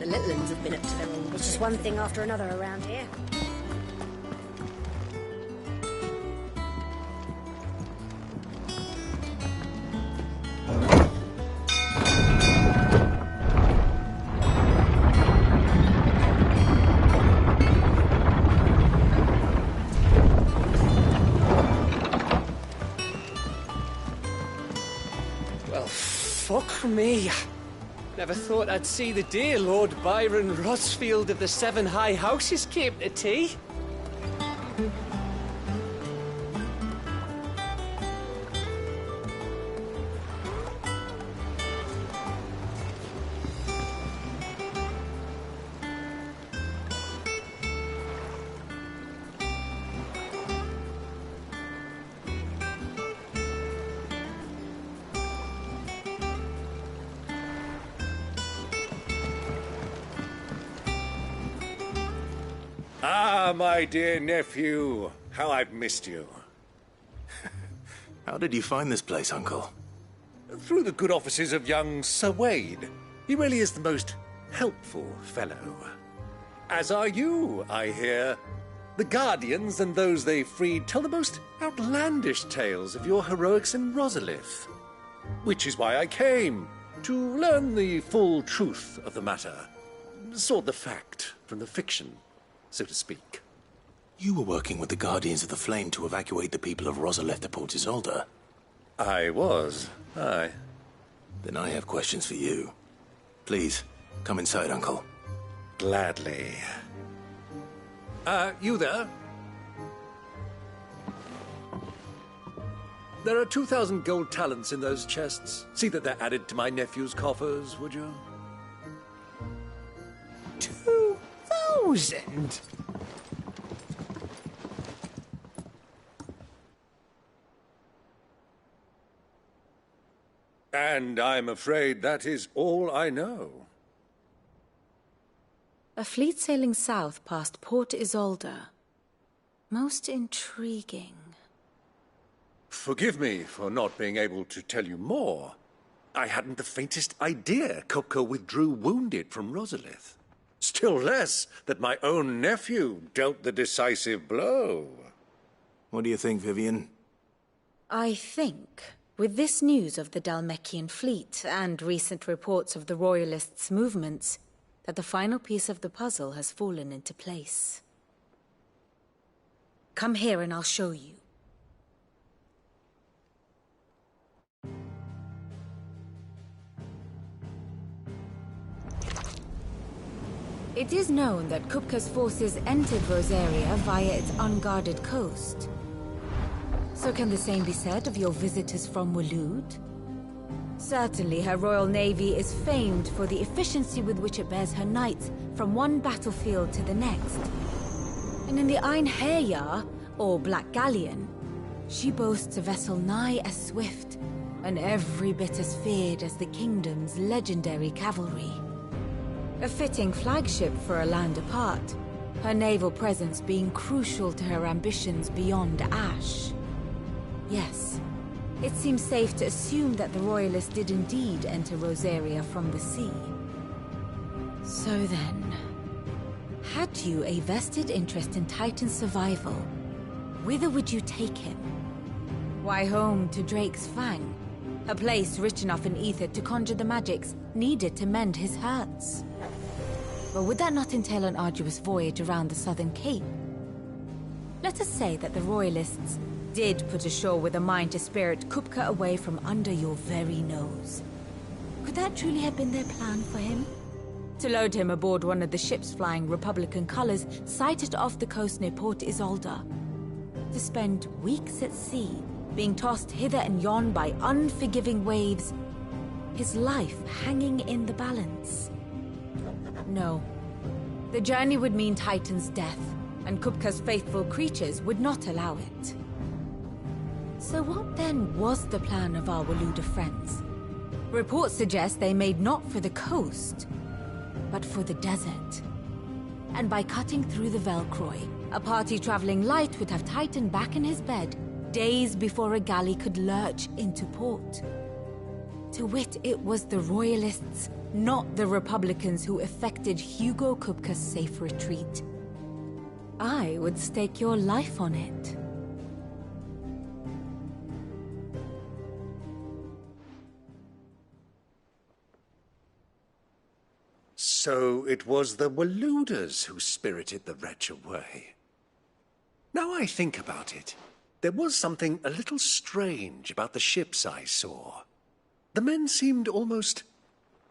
Littlands have been up to their own. It's just one thing after another around here. Fuck me. Never thought I'd see the dear Lord Byron Rosfield of the Seven High Houses came to tea. Ah, my dear nephew. How I've missed you. How did you find this place, Uncle? Through the good offices of young Sir Wade. He really is the most helpful fellow. As are you, I hear. The Guardians and those they freed tell the most outlandish tales of your heroics in Rosalith. Which is why I came, to learn the full truth of the matter. Sort the fact from the fiction, so to speak. You were working with the Guardians of the Flame to evacuate the people of Rosalith to Port Isolde. I was, aye. Then I have questions for you. Please, come inside, Uncle. Gladly. You there? There are 2,000 gold talents in those chests. See that they're added to my nephew's coffers, would you? 2,000? And I'm afraid that is all I know. A fleet sailing south past Port Isolde. Most intriguing. Forgive me for not being able to tell you more. I hadn't the faintest idea Kupka withdrew wounded from Rosalith. Still less that my own nephew dealt the decisive blow. What do you think, Vivian? I think, with this news of the Dalmekian fleet and recent reports of the Royalists' movements, that the final piece of the puzzle has fallen into place. Come here and I'll show you. It is known that Kupka's forces entered Rosaria via its unguarded coast. So can the same be said of your visitors from Waloed? Certainly her Royal Navy is famed for the efficiency with which it bears her knights from one battlefield to the next. And in the Einherjar, or Black Galleon, she boasts a vessel nigh as swift and every bit as feared as the kingdom's legendary cavalry. A fitting flagship for a land apart, her naval presence being crucial to her ambitions beyond Ash. Yes, it seems safe to assume that the Royalists did indeed enter Rosaria from the sea. So then, had you a vested interest in Titan's survival, whither would you take him? Why, home to Drake's Fang, a place rich enough in ether to conjure the magics needed to mend his hurts. But would that not entail an arduous voyage around the southern cape? Let us say that the Royalists did put ashore with a mind to spirit Kupka away from under your very nose. Could that truly have been their plan for him? To load him aboard one of the ships flying Republican colors sighted off the coast near Port Isolde. To spend weeks at sea, being tossed hither and yon by unforgiving waves, his life hanging in the balance. No. The journey would mean Titan's death, and Kupka's faithful creatures would not allow it. So what then was the plan of our Waluda friends? Reports suggest they made not for the coast, but for the desert. And by cutting through the Velcroy, a party traveling light would have Titan back in his bed days before a galley could lurch into port. To wit, it was the Royalists, not the Republicans, who effected Hugo Kupka's safe retreat. I would stake your life on it. So it was the Waluders who spirited the wretch away. Now I think about it, there was something a little strange about the ships I saw. The men seemed almost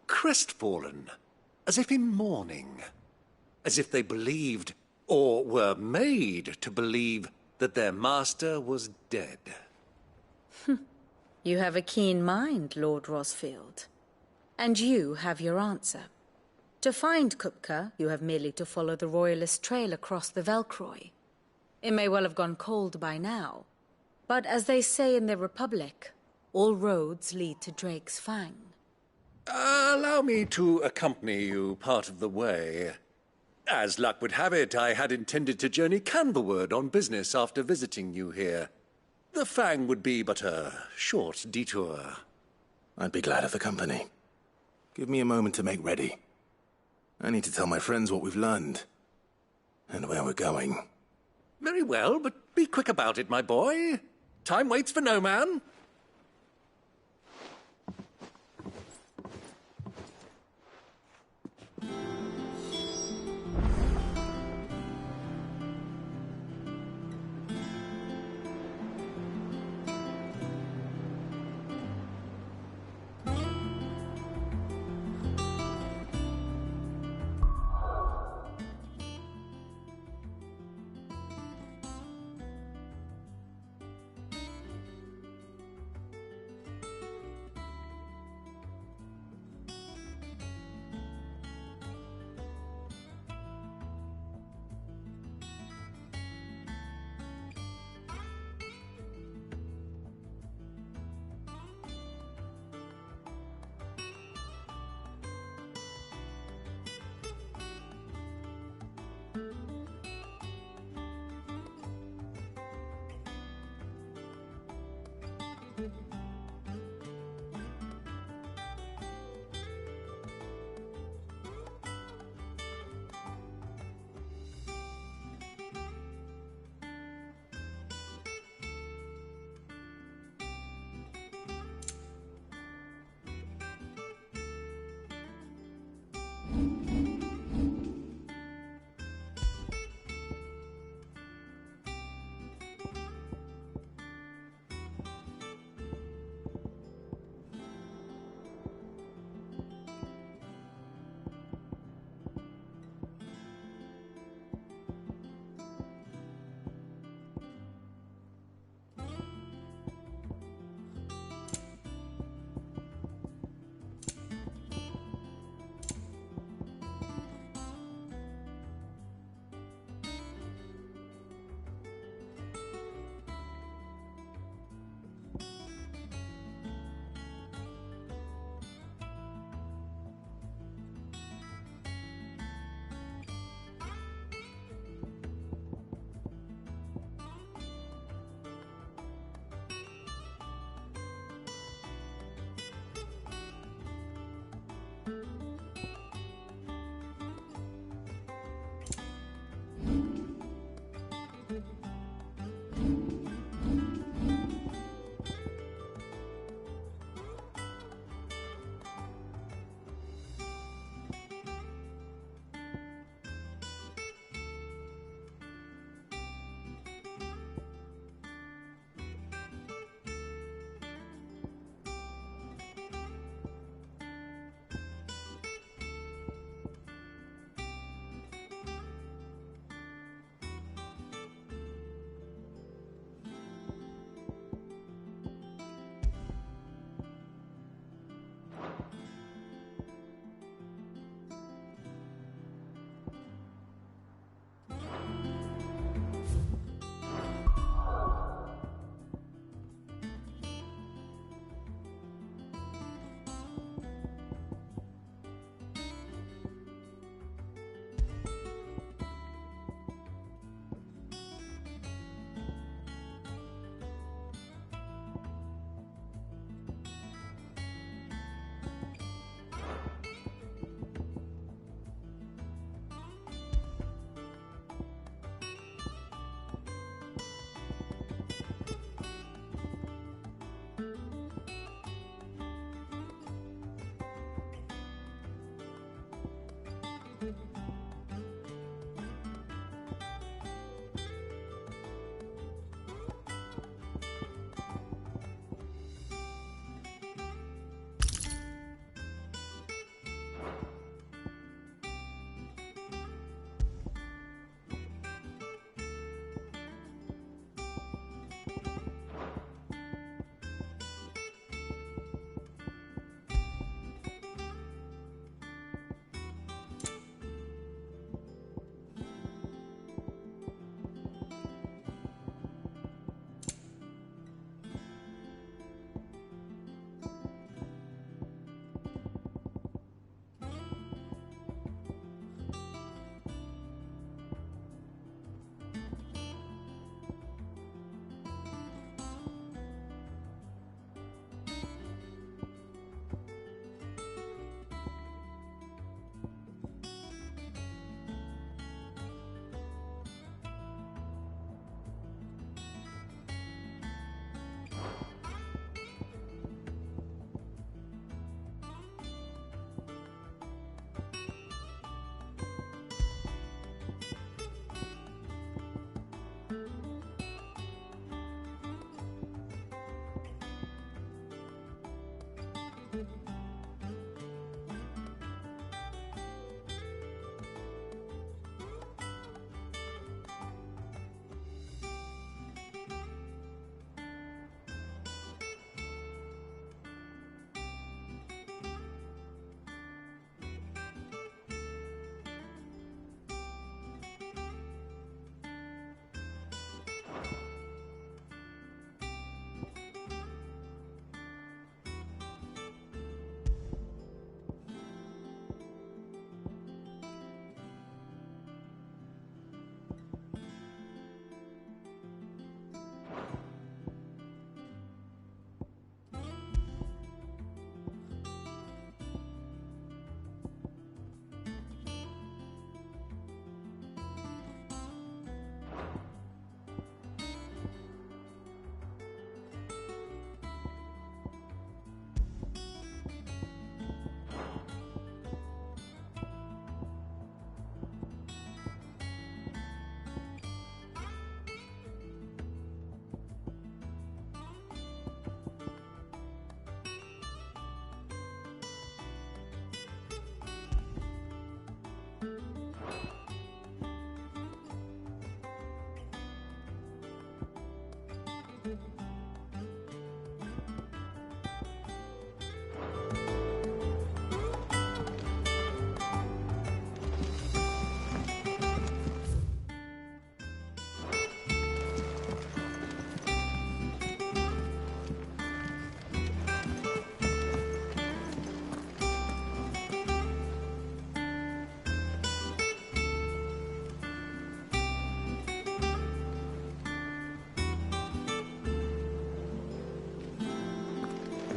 crestfallen, as if in mourning, as if they believed, or were made to believe, that their master was dead. You have a keen mind, Lord Rosfield. And you have your answer. To find Kupka, you have merely to follow the Royalist trail across the Velcroy. It may well have gone cold by now, but as they say in the Republic, all roads lead to Drake's Fang. Allow me to accompany you part of the way. As luck would have it, I had intended to journey Canverward on business after visiting you here. The Fang would be but a short detour. I'd be glad of the company. Give me a moment to make ready. I need to tell my friends what we've learned, and where we're going. Very well, but be quick about it, my boy. Time waits for no man.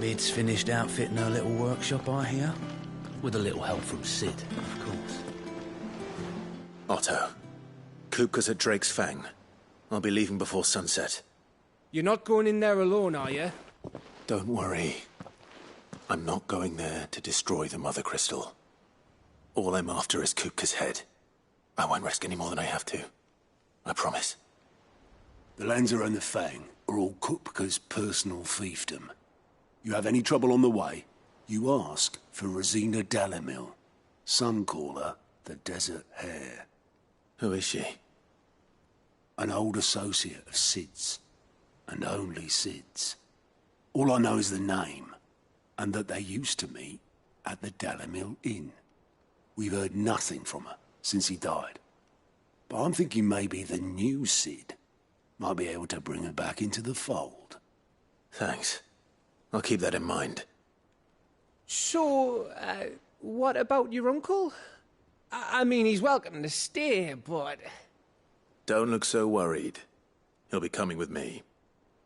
Mid's finished outfitting her little workshop, I hear. With a little help from Sid, of course. Otto, Kupka's at Drake's Fang. I'll be leaving before sunset. You're not going in there alone, are you? Don't worry. I'm not going there to destroy the Mother Crystal. All I'm after is Kupka's head. I won't risk any more than I have to. I promise. The Lanza and the Fang are all Kupka's personal fiefdom. You have any trouble on the way, you ask for Rosina Dalamil. Some call her the Desert Hare. Who is she? An old associate of Sid's, and only Sid's. All I know is the name, and that they used to meet at the Dalamil Inn. We've heard nothing from her since he died. But I'm thinking maybe the new Sid might be able to bring her back into the fold. Thanks. I'll keep that in mind. So, what about your uncle? I mean, he's welcome to stay, but... Don't look so worried. He'll be coming with me.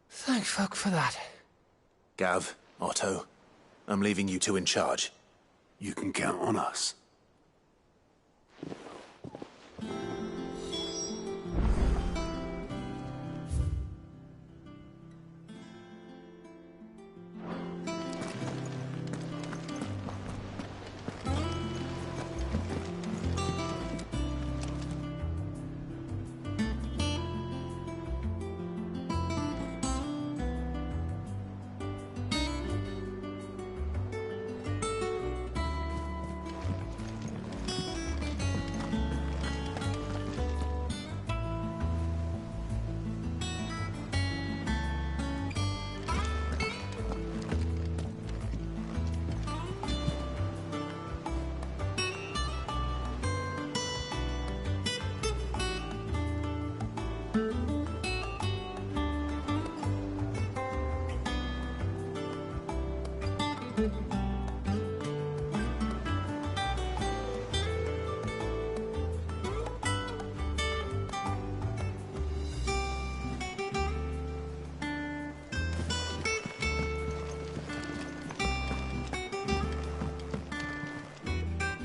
Thank fuck for that. Gav, Otto, I'm leaving you two in charge. You can count on us.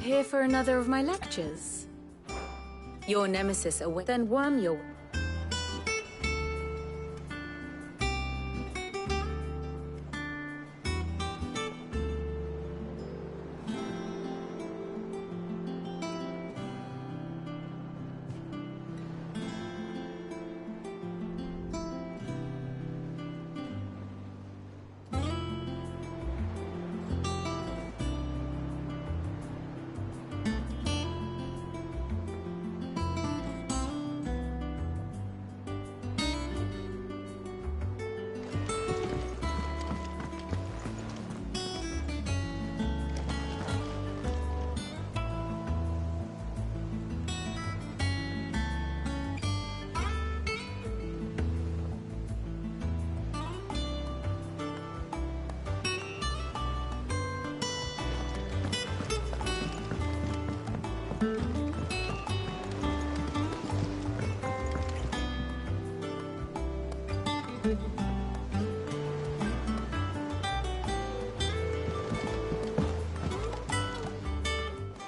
Here for another of my lectures? Your nemesis away, then worm your...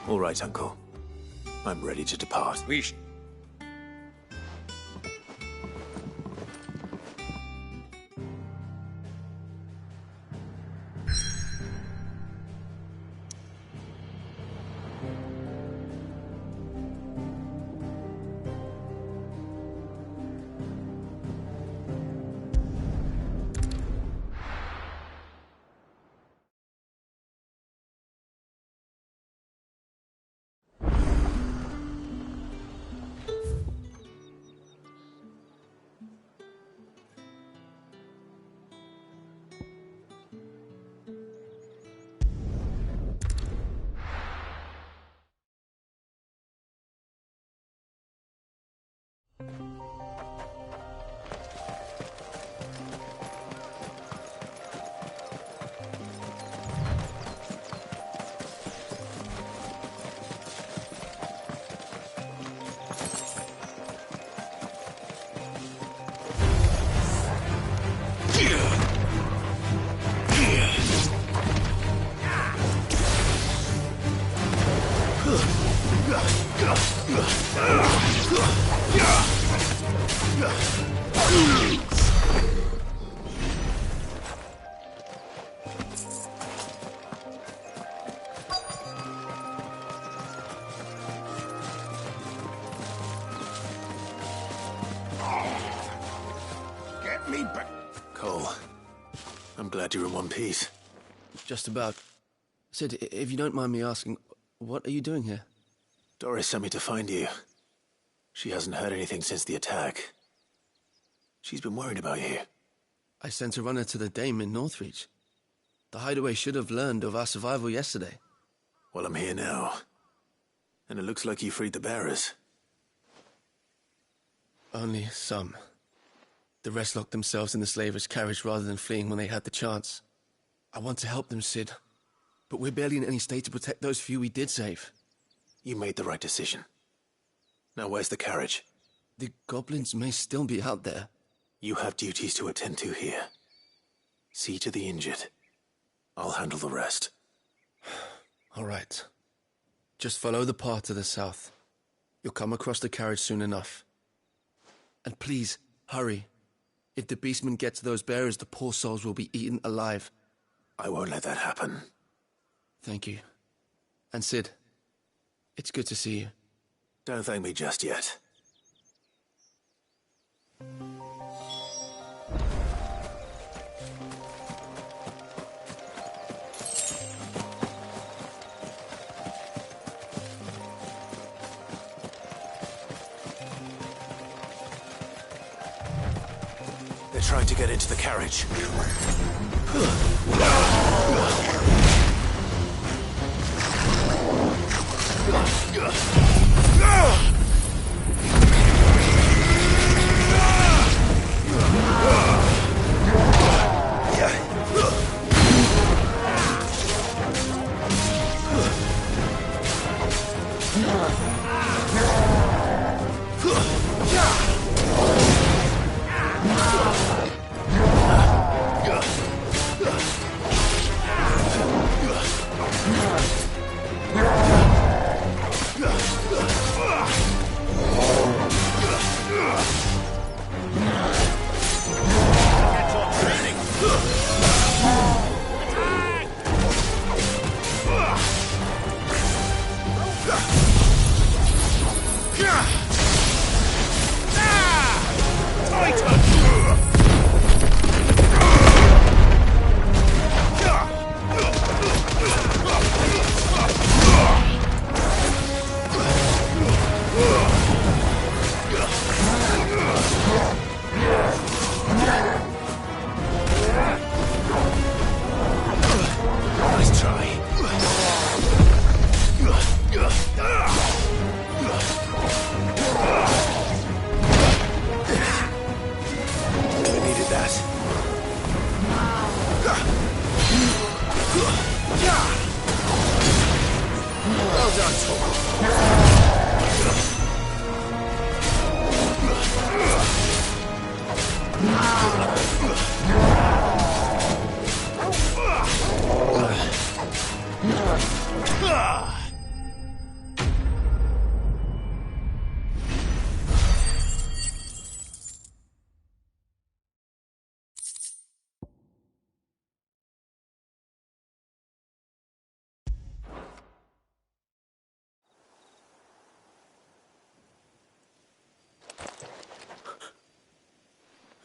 All right, Uncle. I'm ready to depart. Get me back. Cole, I'm glad you're in one piece. Just about. Sid, if you don't mind me asking, what are you doing here? Doris sent me to find you. She hasn't heard anything since the attack. She's been worried about you. I sent a runner to the Dame in Northreach. The hideaway should have learned of our survival yesterday. Well, I'm here now. And it looks like you freed the bearers. Only some. The rest locked themselves in the slavers' carriage rather than fleeing when they had the chance. I want to help them, Sid. But we're barely in any state to protect those few we did save. You made the right decision. Now where's the carriage? The goblins may still be out there. You have duties to attend to here. See to the injured. I'll handle the rest. All right. Just follow the path to the south. You'll come across the carriage soon enough. And please, hurry. If the beastmen get to those bearers, the poor souls will be eaten alive. I won't let that happen. Thank you. And Sid, it's good to see you. Don't thank me just yet. They're trying to get into the carriage.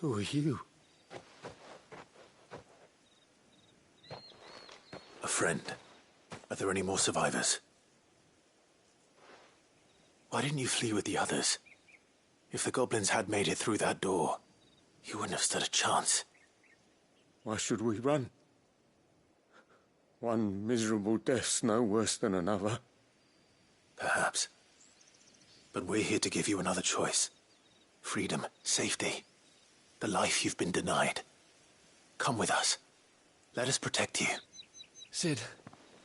Who are you? A friend. Are there any more survivors? Why didn't you flee with the others? If the goblins had made it through that door, you wouldn't have stood a chance. Why should we run? One miserable death's no worse than another. Perhaps. But we're here to give you another choice. Freedom, safety. The life you've been denied. Come with us. Let us protect you. Sid,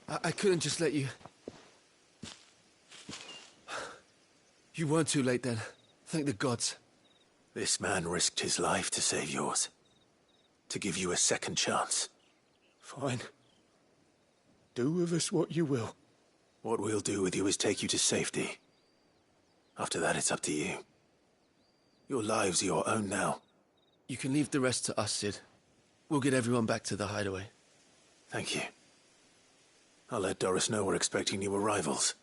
I couldn't just let you... You weren't too late then. Thank the gods. This man risked his life to save yours. To give you a second chance. Fine. Do with us what you will. What we'll do with you is take you to safety. After that, it's up to you. Your lives are your own now. You can leave the rest to us, Sid. We'll get everyone back to the hideaway. Thank you. I'll let Doris know we're expecting new arrivals.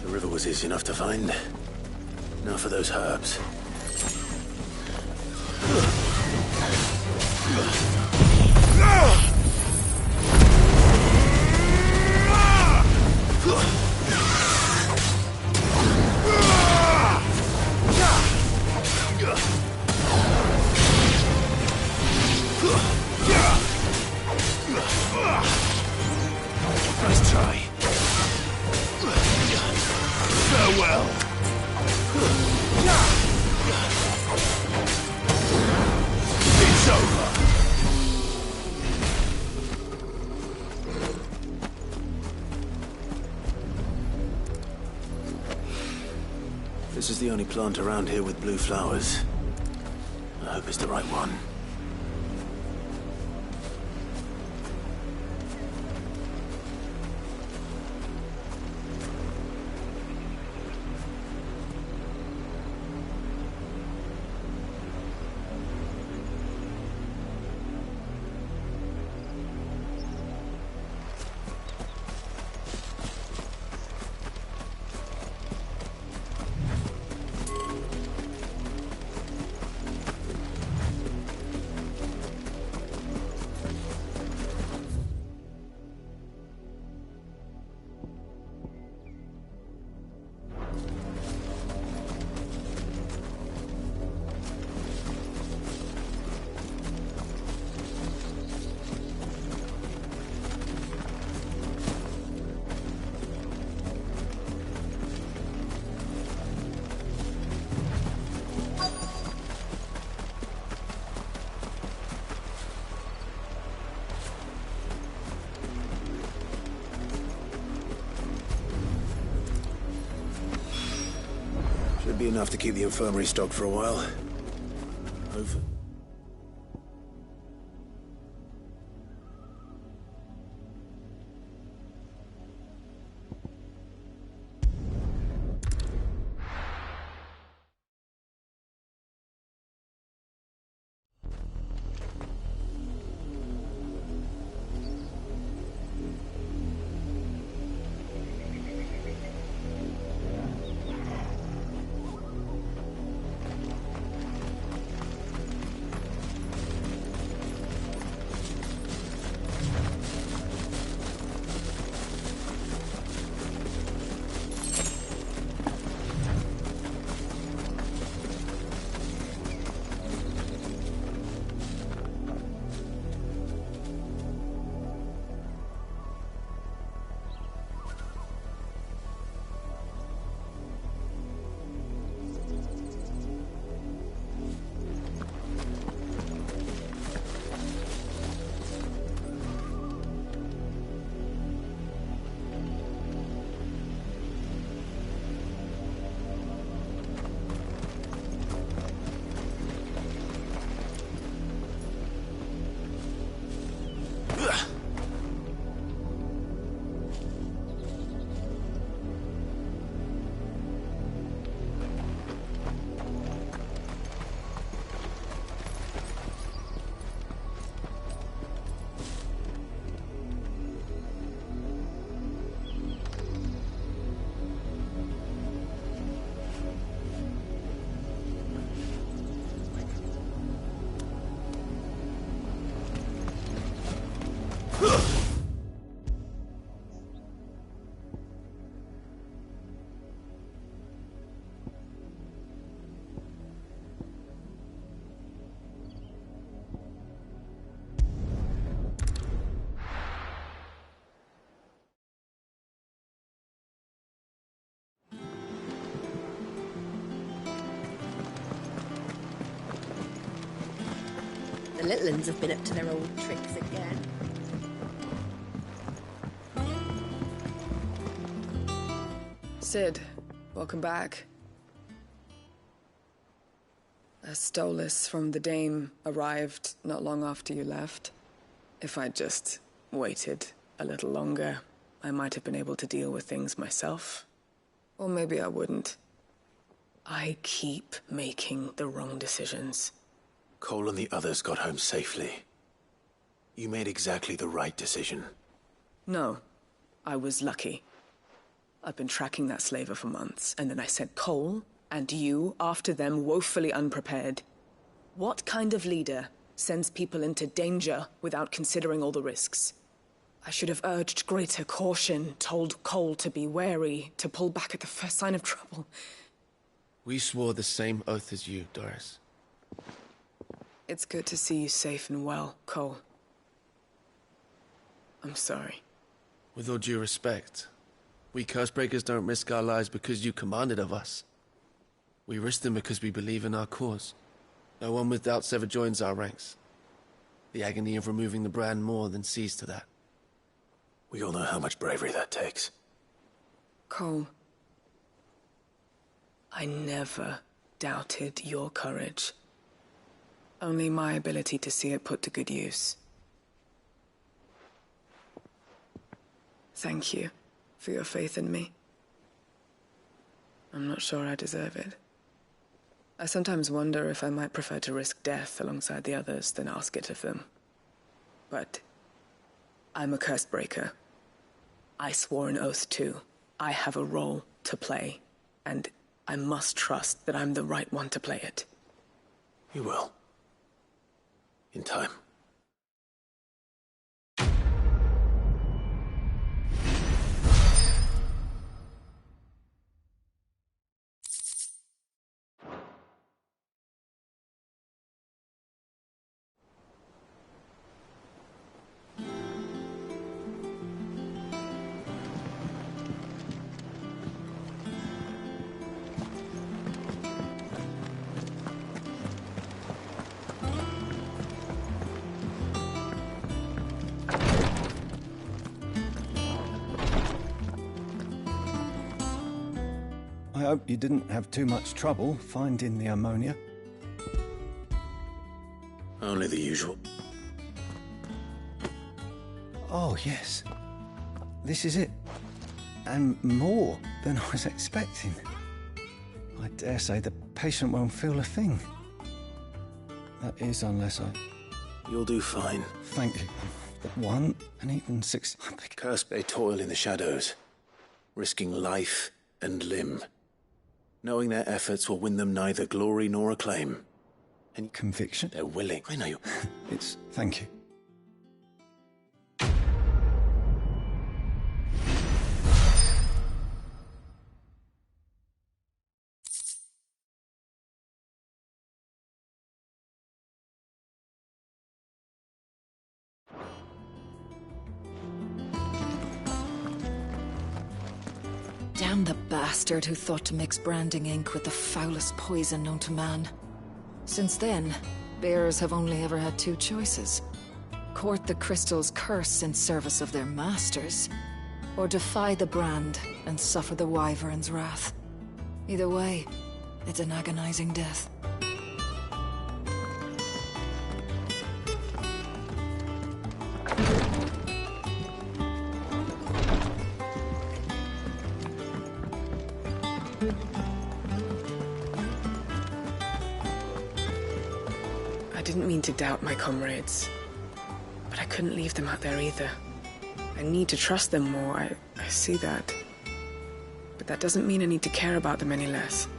The river was easy enough to find. Now for those herbs. Nice try. Farewell. It's over. This is the only plant around here with blue flowers. I hope it's the right one. Should be enough to keep the infirmary stocked for a while. Over. little uns have been up to their old tricks again. Sid, welcome back. A Stolas from the Dame arrived not long after you left. If I'd just waited a little longer, I might have been able to deal with things myself. Or maybe I wouldn't. I keep making the wrong decisions. Cole and the others got home safely. You made exactly the right decision. No, I was lucky. I've been tracking that slaver for months, and then I sent Cole and you after them woefully unprepared. What kind of leader sends people into danger without considering all the risks? I should have urged greater caution, told Cole to be wary, to pull back at the first sign of trouble. We swore the same oath as you, Doris. It's good to see you safe and well, Cole. I'm sorry. With all due respect, we Cursebreakers don't risk our lives because you commanded of us. We risk them because we believe in our cause. No one with doubts ever joins our ranks. The agony of removing the brand more than sees to that. We all know how much bravery that takes. Cole, I never doubted your courage. Only my ability to see it put to good use. Thank you for your faith in me. I'm not sure I deserve it. I sometimes wonder if I might prefer to risk death alongside the others than ask it of them. But I'm a Cursebreaker. I swore an oath too. I have a role to play, and I must trust that I'm the right one to play it. You will. In time. I hope you didn't have too much trouble finding the ammonia. Only the usual. Oh, yes. This is it. And more than I was expecting. I dare say the patient won't feel a thing. That is, unless I... You'll do fine. Thank you. But 1 and even 6... Cursebay toil in the shadows, risking life and limb, knowing their efforts will win them neither glory nor acclaim. And Conviction? they're willing. I know you. It's... Thank you. Damn the bastard who thought to mix branding ink with the foulest poison known to man. Since then, bearers have only ever had 2 choices. Court the crystal's curse in service of their masters, or defy the brand and suffer the wyvern's wrath. Either way, it's an agonizing death. I didn't mean to doubt my comrades, but I couldn't leave them out there either. I need to trust them more, I see that. But that doesn't mean I need to care about them any less.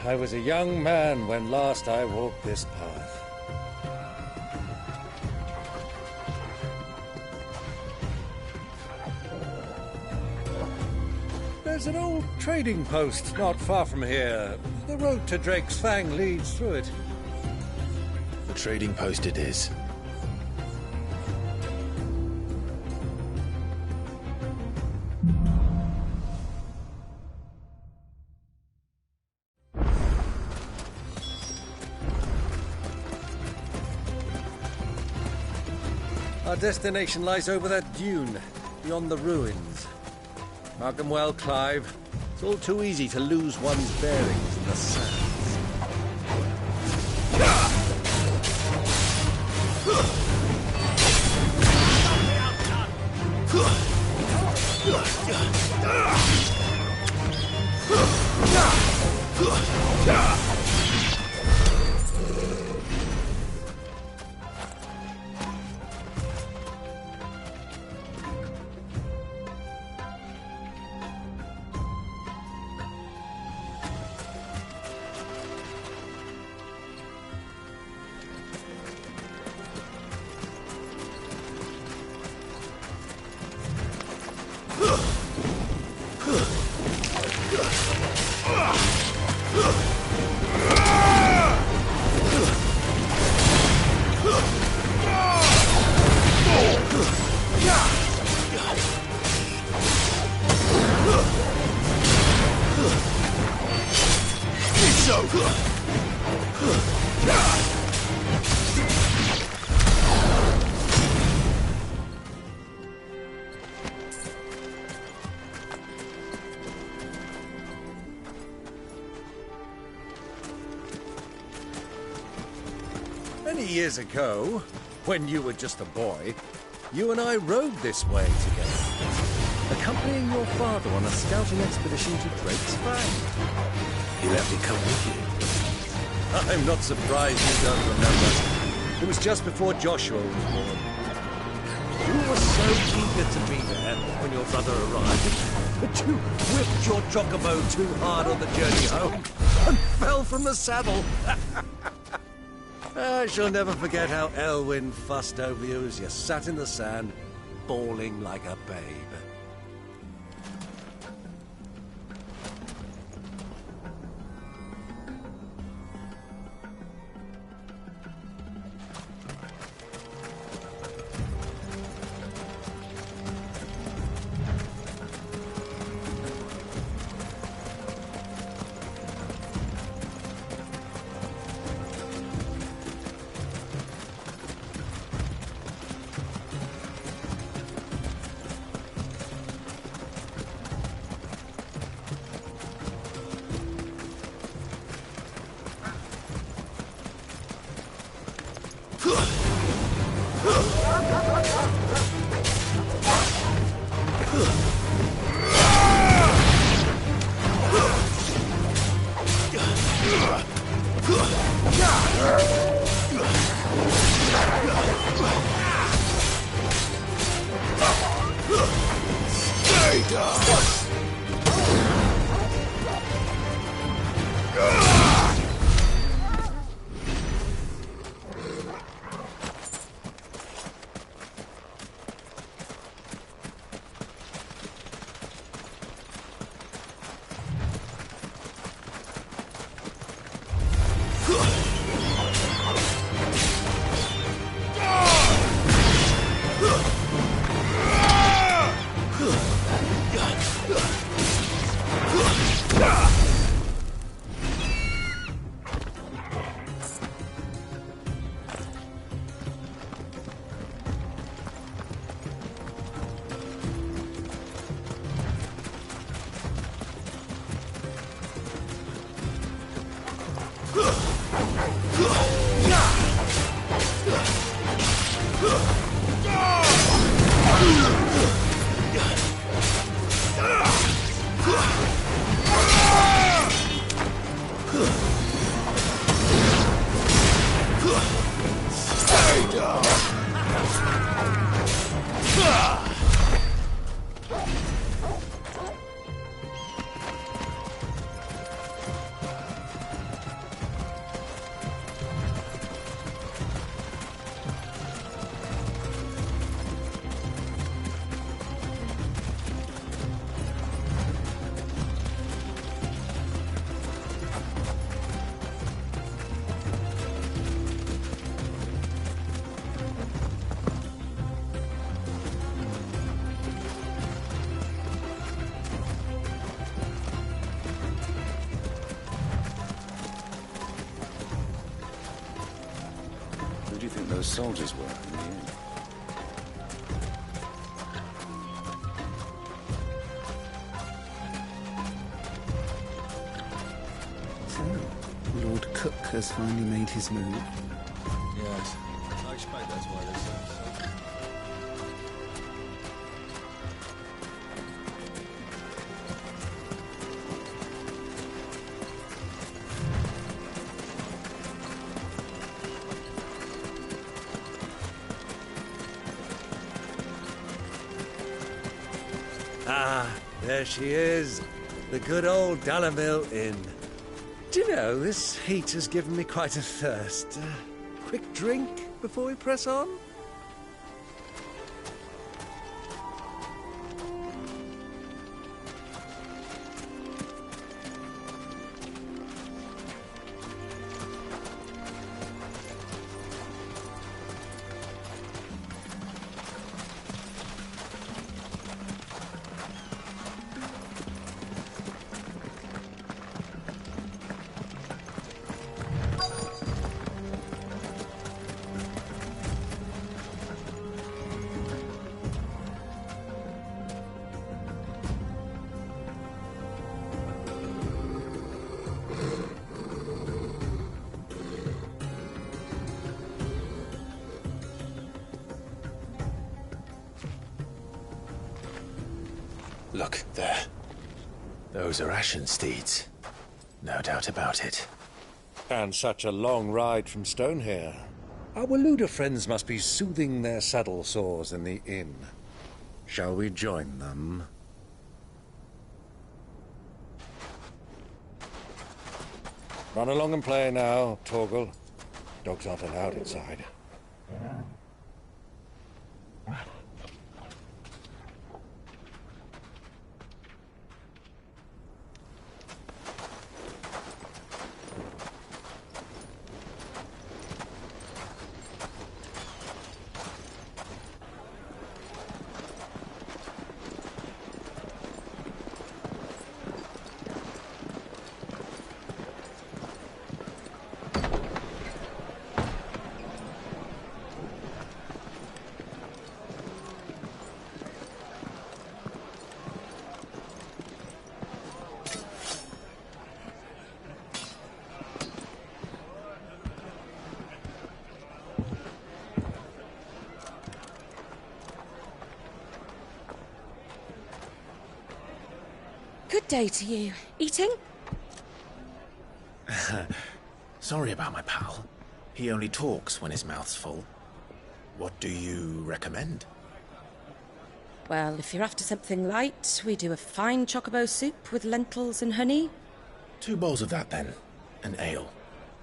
I was a young man when last I walked this path. There's an old trading post not far from here. The road to Drake's Fang leads through it. The trading post it is. Our destination lies over that dune, beyond the ruins. Mark them well, Clive. It's all too easy to lose one's bearings in the sands. Many years ago, when you were just a boy, you and I rode this way together, accompanying your father on a scouting expedition to Drake's Fang. He let me come with you. I'm not surprised you don't remember. It was just before Joshua was born. You were so eager to be there when your brother arrived that you whipped your chocobo too hard on the journey home and fell from the saddle. I shall never forget how Elwyn fussed over you as you sat in the sand, bawling like a babe. those soldiers were in the end. So, Lord Cook has finally made his move. Yes, I expect that's why they said so. Ah, there she is. The good old Dalamil Inn. Do you know, this heat has given me quite a thirst. Quick drink before we press on? Look, there. Those are ashen steeds. No doubt about it. And such a long ride from Stonehair. Our Waluda friends must be soothing their saddle sores in the inn. Shall we join them? Run along and play now, Torgal. Dogs aren't allowed inside. Good day to you. Eating? Sorry about my pal. He only talks when his mouth's full. What do you recommend? Well, if you're after something light, we do a fine chocobo soup with lentils and honey. 2 bowls of that, then. An ale.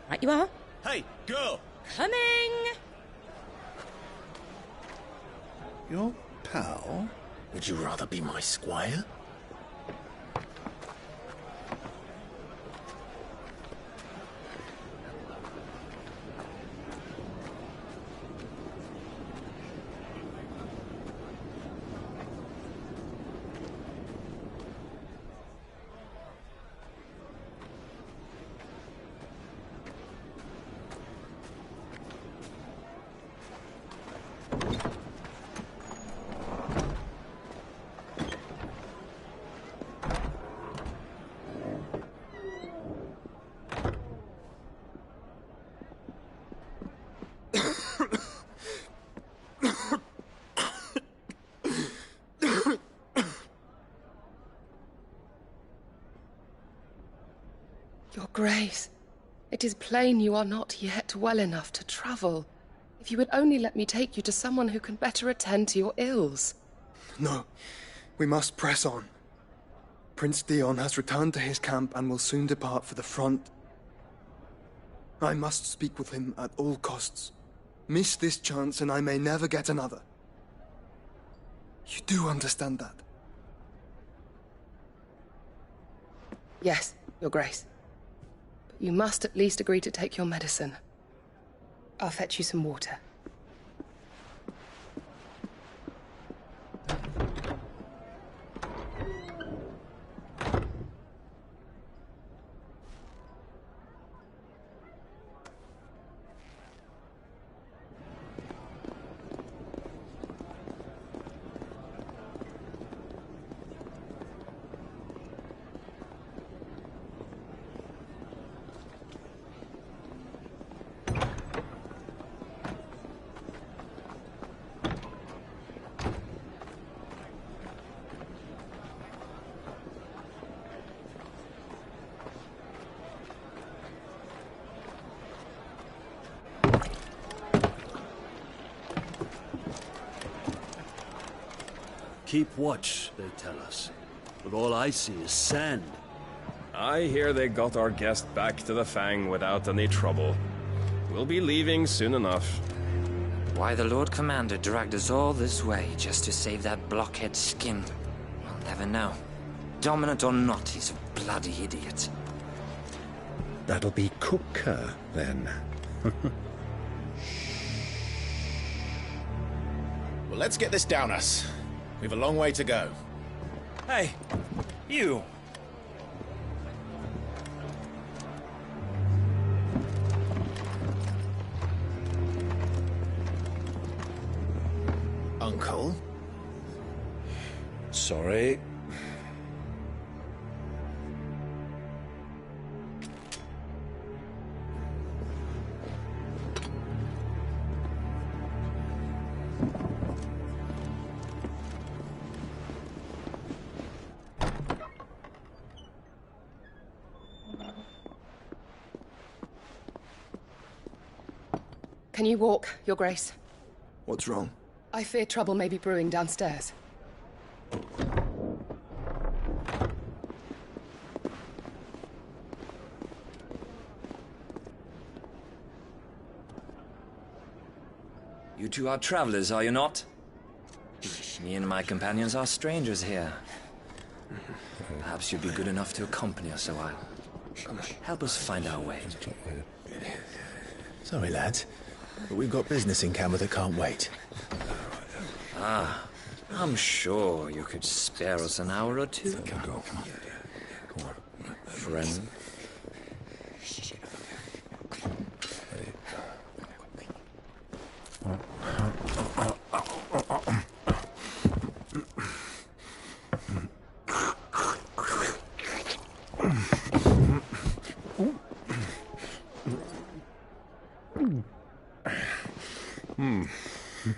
Right you are. Hey, girl! Coming! Your pal? Would you rather be my squire? Your Grace, it is plain you are not yet well enough to travel. If you would only let me take you to someone who can better attend to your ills. No, we must press on. Prince Dion has returned to his camp and will soon depart for the front. I must speak with him at all costs. Miss this chance and I may never get another. You do understand that? Yes, Your Grace. But you must at least agree to take your medicine. I'll fetch you some water. Keep watch, they tell us. But all I see is sand. I hear they got our guest back to the Fang without any trouble. We'll be leaving soon enough. Why the Lord Commander dragged us all this way just to save that blockhead skin, I'll never know. Dominant or not, he's a bloody idiot. That'll be Cooker, then. Well, let's get this down us. We've a long way to go. Hey, you! Uncle? Sorry. Can you walk, Your Grace? What's wrong? I fear trouble may be brewing downstairs. You two are travelers, are you not? Me and my companions are strangers here. Perhaps you'd be good enough to accompany us a while. Help us find our way. Sorry, lads, but we've got business in Camber that can't wait. Ah, I'm sure you could spare us an hour or two. Come on. Friend.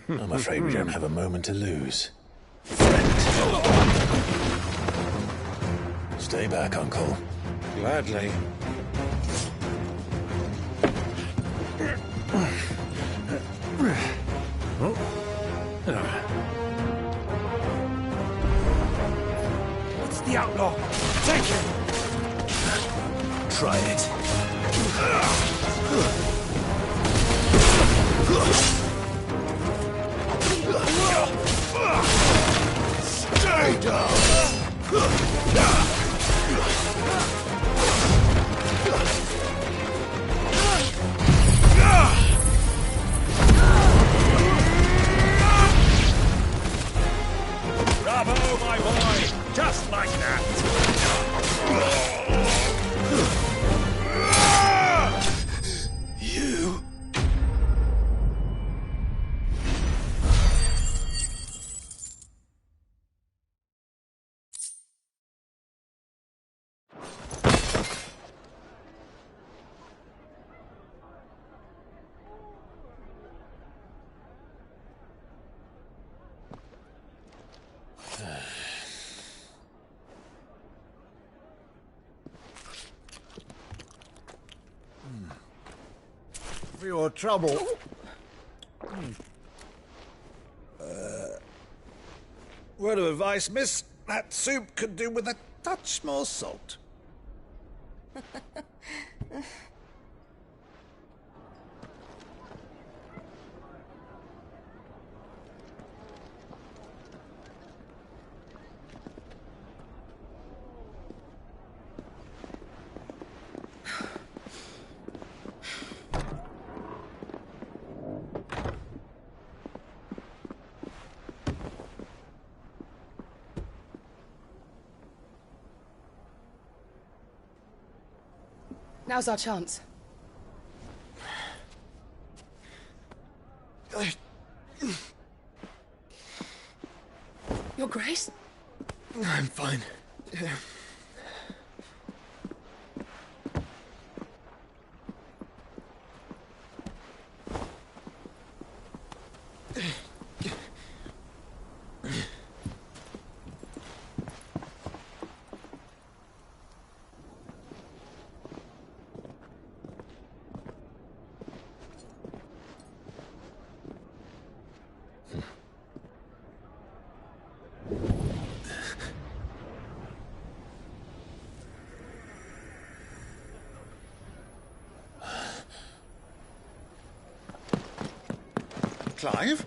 I'm afraid we don't have a moment to lose. Stay back, Uncle. Gladly. It's the outlaw! Take him! Try it. Stay down! Bravo, my boy! Just like that! You... For your trouble. Word of advice, miss. That soup could do with a touch more salt. Now's our chance. Your Grace? I'm fine. Clive?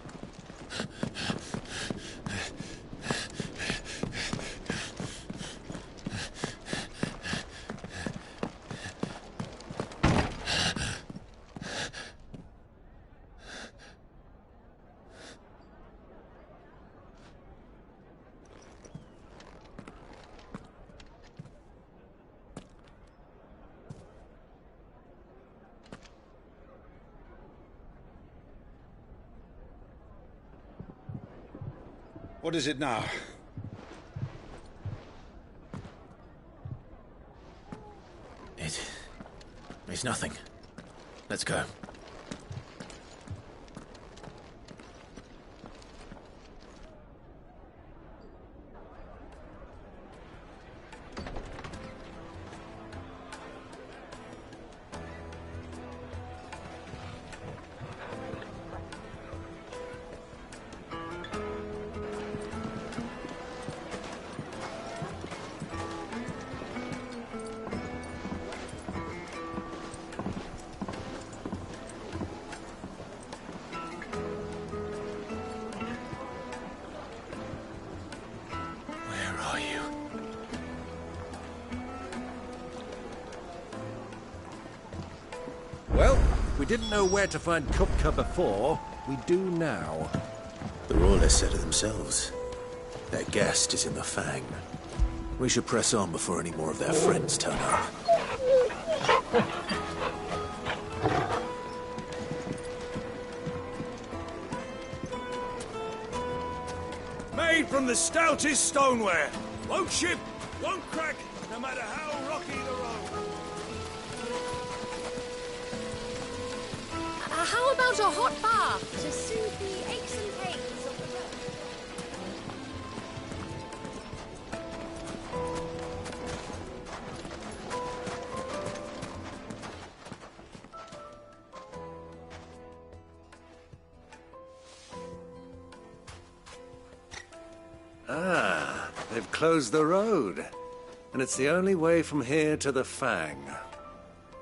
What is it now? It's nothing. Let's go. Well, we didn't know where to find Kupka before. We do now. The Royalists said it themselves. Their guest is in the Fang. We should press on before any more of their friends turn up. Made from the stoutest stoneware. Won't ship, won't crack, no matter how rocky the road. How about a hot bath to soothe the aches and pains of the road? Ah, they've closed the road. And it's the only way from here to the Fang.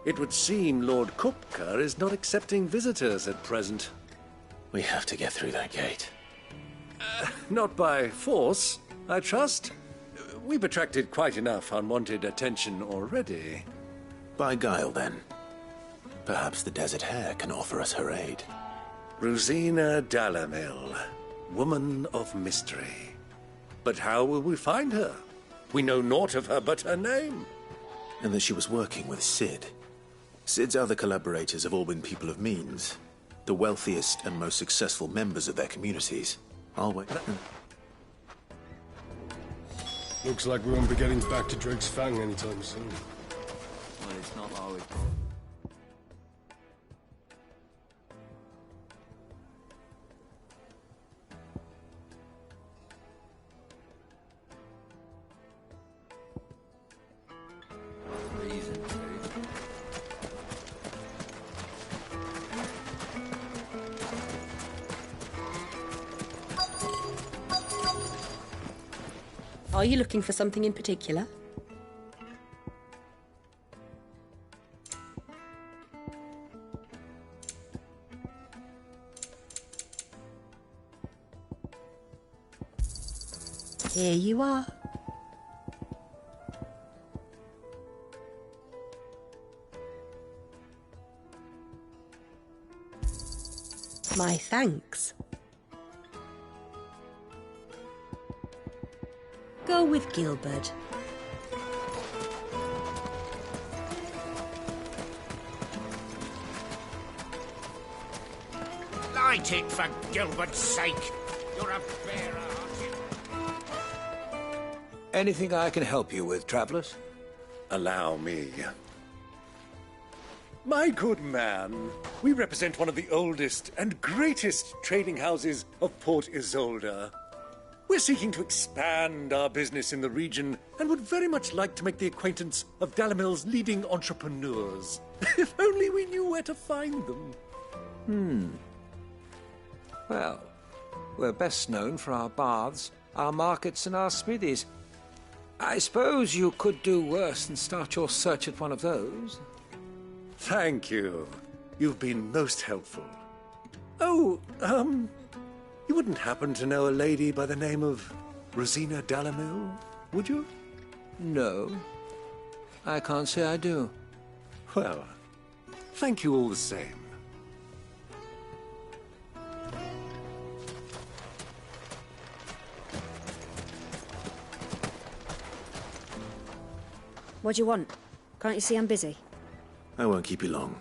It would seem Lord Kupka is not accepting visitors at present. We have to get through that gate. Not by force, I trust. We've attracted quite enough unwanted attention already. By guile, then. Perhaps the Desert Hare can offer us her aid. Rosina Dalamil, woman of mystery. But how will we find her? We know naught of her but her name. And that she was working with Sid. Sid's other collaborators have all been people of means. The wealthiest and most successful members of their communities. I'll wait. Looks like we won't be getting back to Drake's Fang anytime soon. Well, it's not always... Are you looking for something in particular? Here you are. My thanks. Go with Gilbert. Light it for Gilbert's sake. You're a bearer, aren't you? Anything I can help you with, travelers? Allow me. My good man, we represent one of the oldest and greatest trading houses of Port Isolde. We're seeking to expand our business in the region and would very much like to make the acquaintance of Dalamil's leading entrepreneurs. If only we knew where to find them. Well, we're best known for our baths, our markets, and our smithies. I suppose you could do worse than start your search at one of those. Thank you. You've been most helpful. Oh, you wouldn't happen to know a lady by the name of Rosina Dalamil, would you? No. I can't say I do. Well, thank you all the same. What do you want? Can't you see I'm busy? I won't keep you long.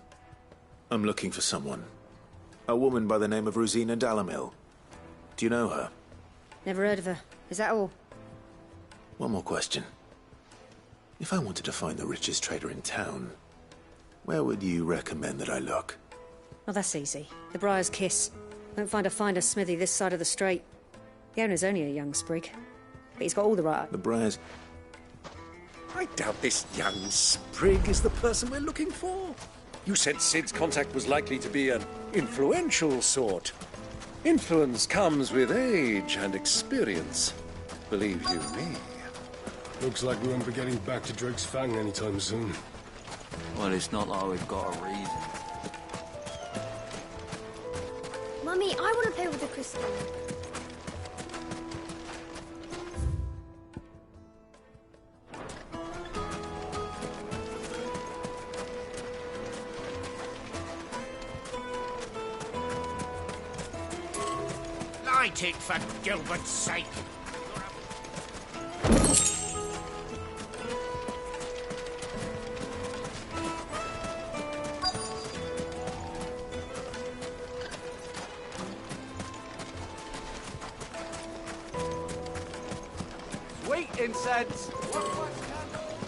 I'm looking for someone. A woman by the name of Rosina Dalamil. Do you know her? Never heard of her. Is that all? One more question. If I wanted to find the richest trader in town, where would you recommend that I look? Oh, that's easy. The Briar's Kiss. Won't find a finer smithy this side of the strait. The owner's only a young sprig, but he's got all the right... The Briar's... I doubt this young sprig is the person we're looking for. You said Sid's contact was likely to be an influential sort. Influence comes with age and experience. Believe you me. Looks like we won't be getting back to Drake's Fang anytime soon. Well, it's not like we've got a reason. Mummy, I want to play with the crystal. Light it for Gilbert's sake. Sweet incense.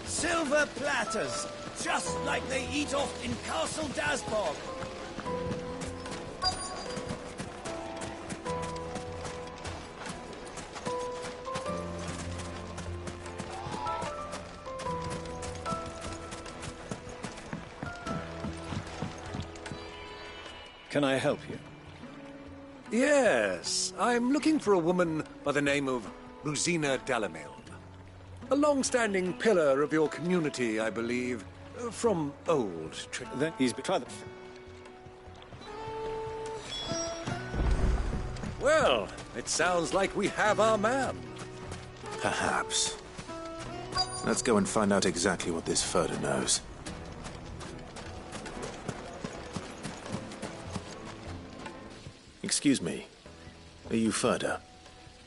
Silver platters, just like they eat off in Castle Dasbog. Can I help you? Yes, I'm looking for a woman by the name of Rosina Dalamil. A long-standing pillar of your community, I believe, from old... Then he's betrothed. Well, it sounds like we have our man. Perhaps. Let's go and find out exactly what this Furter knows. Excuse me. Are you Furter?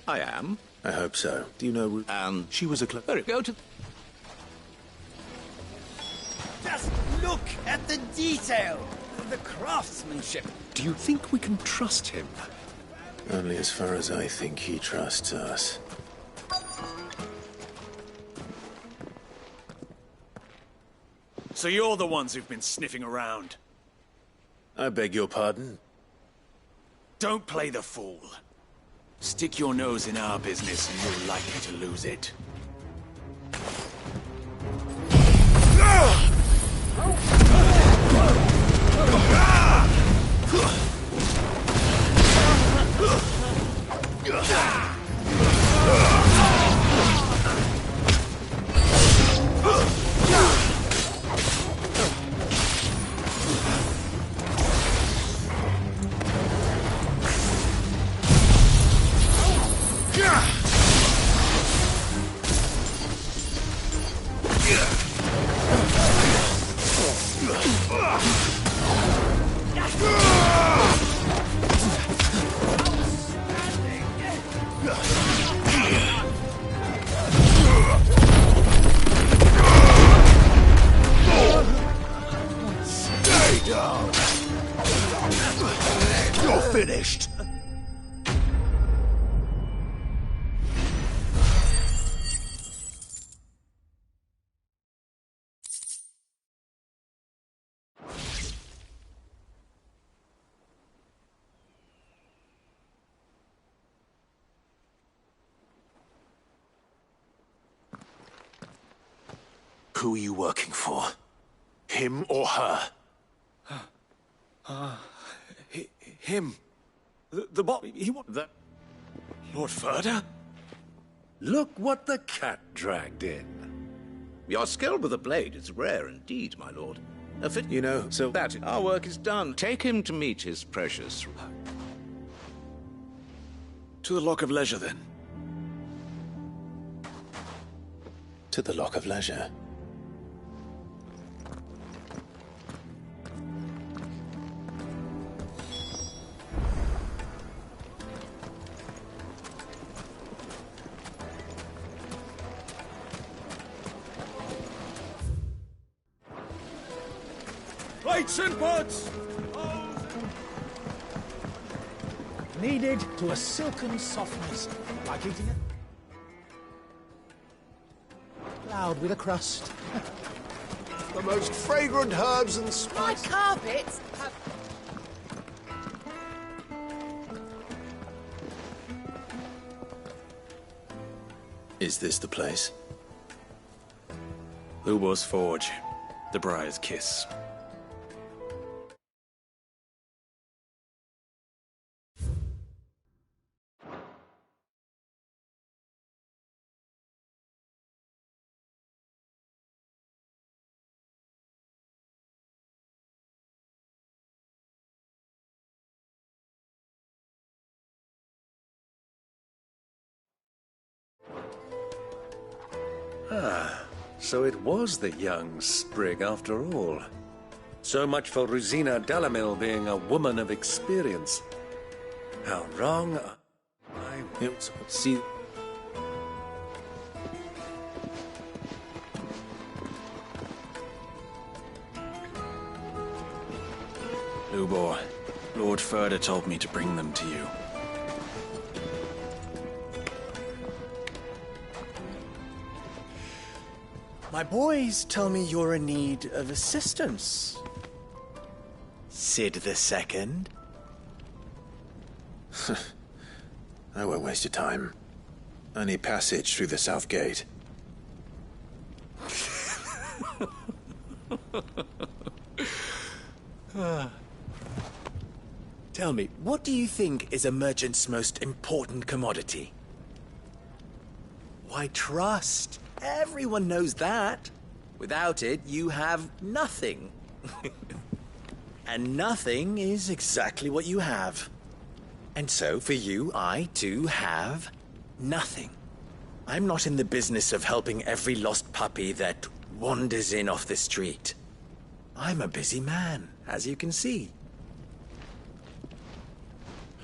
I am. I hope so. Do you know... And she was a go to... Just look at the detail, the craftsmanship. Do you think we can trust him? Only as far as I think he trusts us. So you're the ones who've been sniffing around. I beg your pardon? Don't play the fool. Stick your nose in our business and you're likely to lose it. Stay down! You're finished! Who are you working for? Him or her? Him. The bot. He what? The Lord Furter? Look what the cat dragged in. Your skill with the blade is rare indeed, my lord. You know, so that our work is done. Take him to meet his precious... To the Lock of Leisure, then. To the Lock of Leisure. Plates and pots! Kneaded to a silken softness, like eating it. Cloud with a crust. The most fragrant herbs and My spices. carpets have... Is this the place? Lubo's Forge. The Briar's Kiss. So it was the young sprig after all. So much for Rosina Delamil being a woman of experience. How wrong I was. See... Lubo, Lord Furder told me to bring them to you. My boys tell me you're in need of assistance. Sid the Second? I won't waste your time. Only passage through the south gate. Tell me, what do you think is a merchant's most important commodity? Why, trust. Everyone knows that. Without it, you have nothing. And nothing is exactly what you have. And so, for you, I, too, have nothing. I'm not in the business of helping every lost puppy that wanders in off the street. I'm a busy man, as you can see.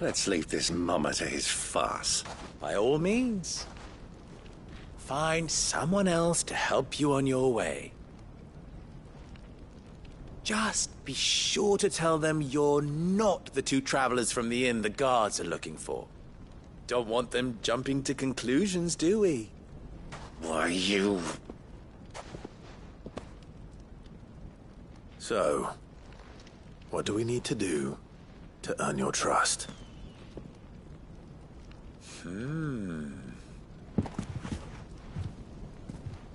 Let's leave this mummer to his farce. By all means. Find someone else to help you on your way. Just be sure to tell them you're not the two travelers from the inn the guards are looking for. Don't want them jumping to conclusions, do we? Why, you... So, what do we need to do to earn your trust?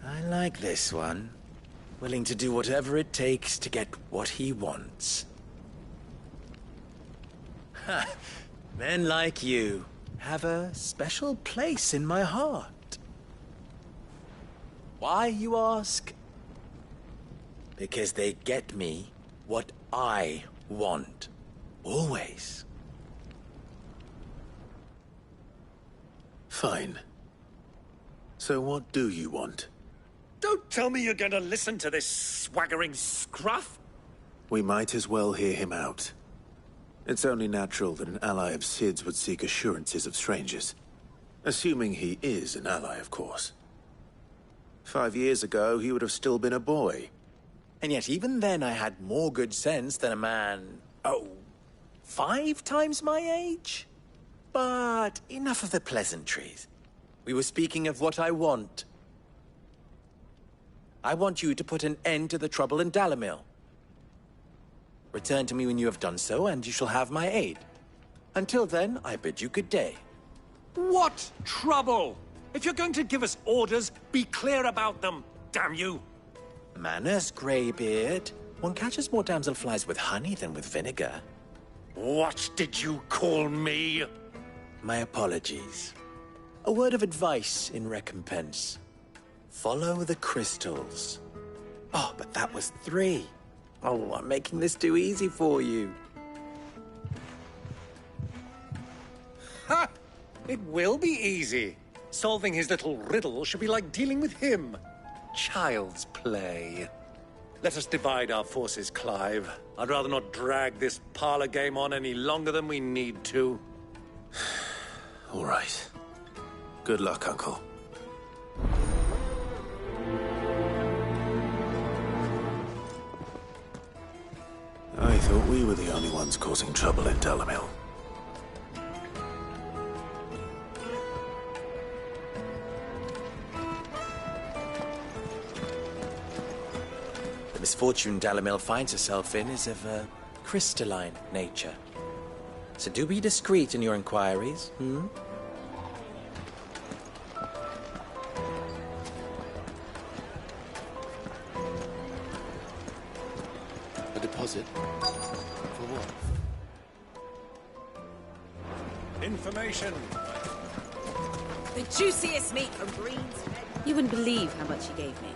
I like this one. Willing to do whatever it takes to get what he wants. Ha! Men like you have a special place in my heart. Why, you ask? Because they get me what I want. Always. Fine. So what do you want? Don't tell me you're going to listen to this swaggering scruff! We might as well hear him out. It's only natural that an ally of Sid's would seek assurances of strangers. Assuming he is an ally, of course. 5 years ago, he would have still been a boy. And yet even then I had more good sense than a man, 5 times my age? But enough of the pleasantries. We were speaking of what I want. I want you to put an end to the trouble in Dalamil. Return to me when you have done so, and you shall have my aid. Until then, I bid you good day. What trouble? If you're going to give us orders, be clear about them, damn you! Manners, Greybeard. One catches more damselflies with honey than with vinegar. What did you call me? My apologies. A word of advice in recompense. Follow the crystals. Oh, but that was 3. Oh, I'm making this too easy for you. Ha! It will be easy. Solving his little riddle should be like dealing with him. Child's play. Let us divide our forces, Clive. I'd rather not drag this parlor game on any longer than we need to. All right. Good luck, Uncle. I thought we were the only ones causing trouble in Dalamil. The misfortune Dalamil finds herself in is of a crystalline nature. So do be discreet in your inquiries, A deposit? For what? Information. The juiciest meat from Green's. You wouldn't believe how much he gave me.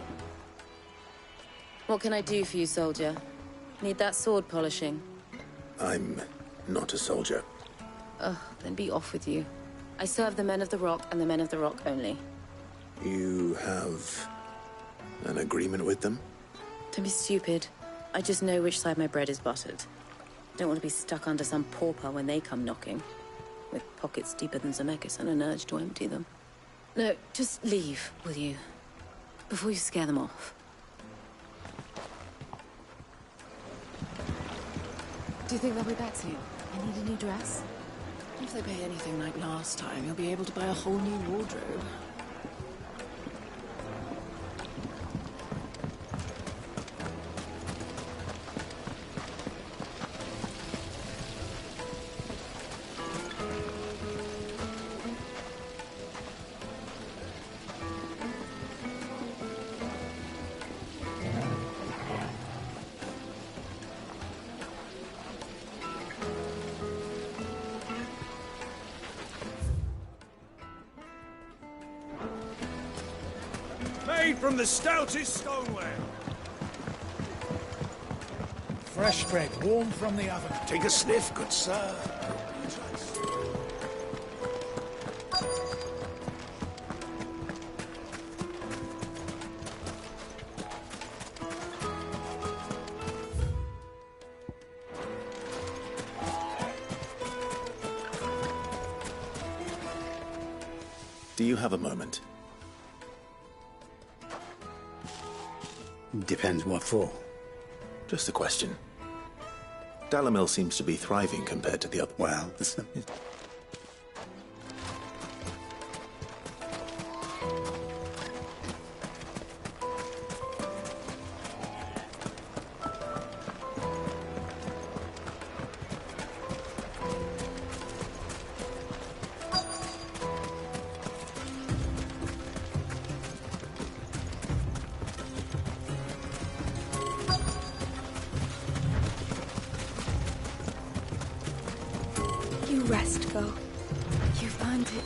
What can I do for you, soldier? Need that sword polishing? I'm not a soldier. Ugh, then be off with you. I serve the men of the Rock and the men of the Rock only. You have an agreement with them? Don't be stupid. I just know which side my bread is buttered. Don't want to be stuck under some pauper when they come knocking. With pockets deeper than Zemeckis and an urge to empty them. No, just leave, will you? Before you scare them off. Do you think they'll be back soon? I need a new dress. If they pay anything like last time, you'll be able to buy a whole new wardrobe. Made from the stoutest stoneware. Fresh bread, warm from the oven. Take a sniff, good sir. Do you have a moment? Depends what for. Just a question. Dalamil seems to be thriving compared to the other. Well, You rest, girl. You've earned it.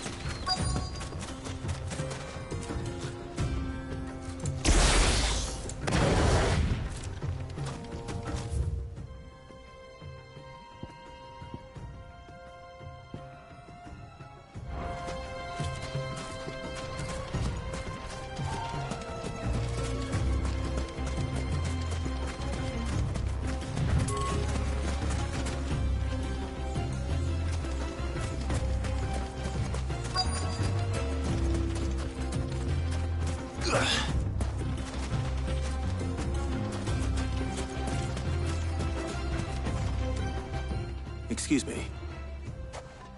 Excuse me.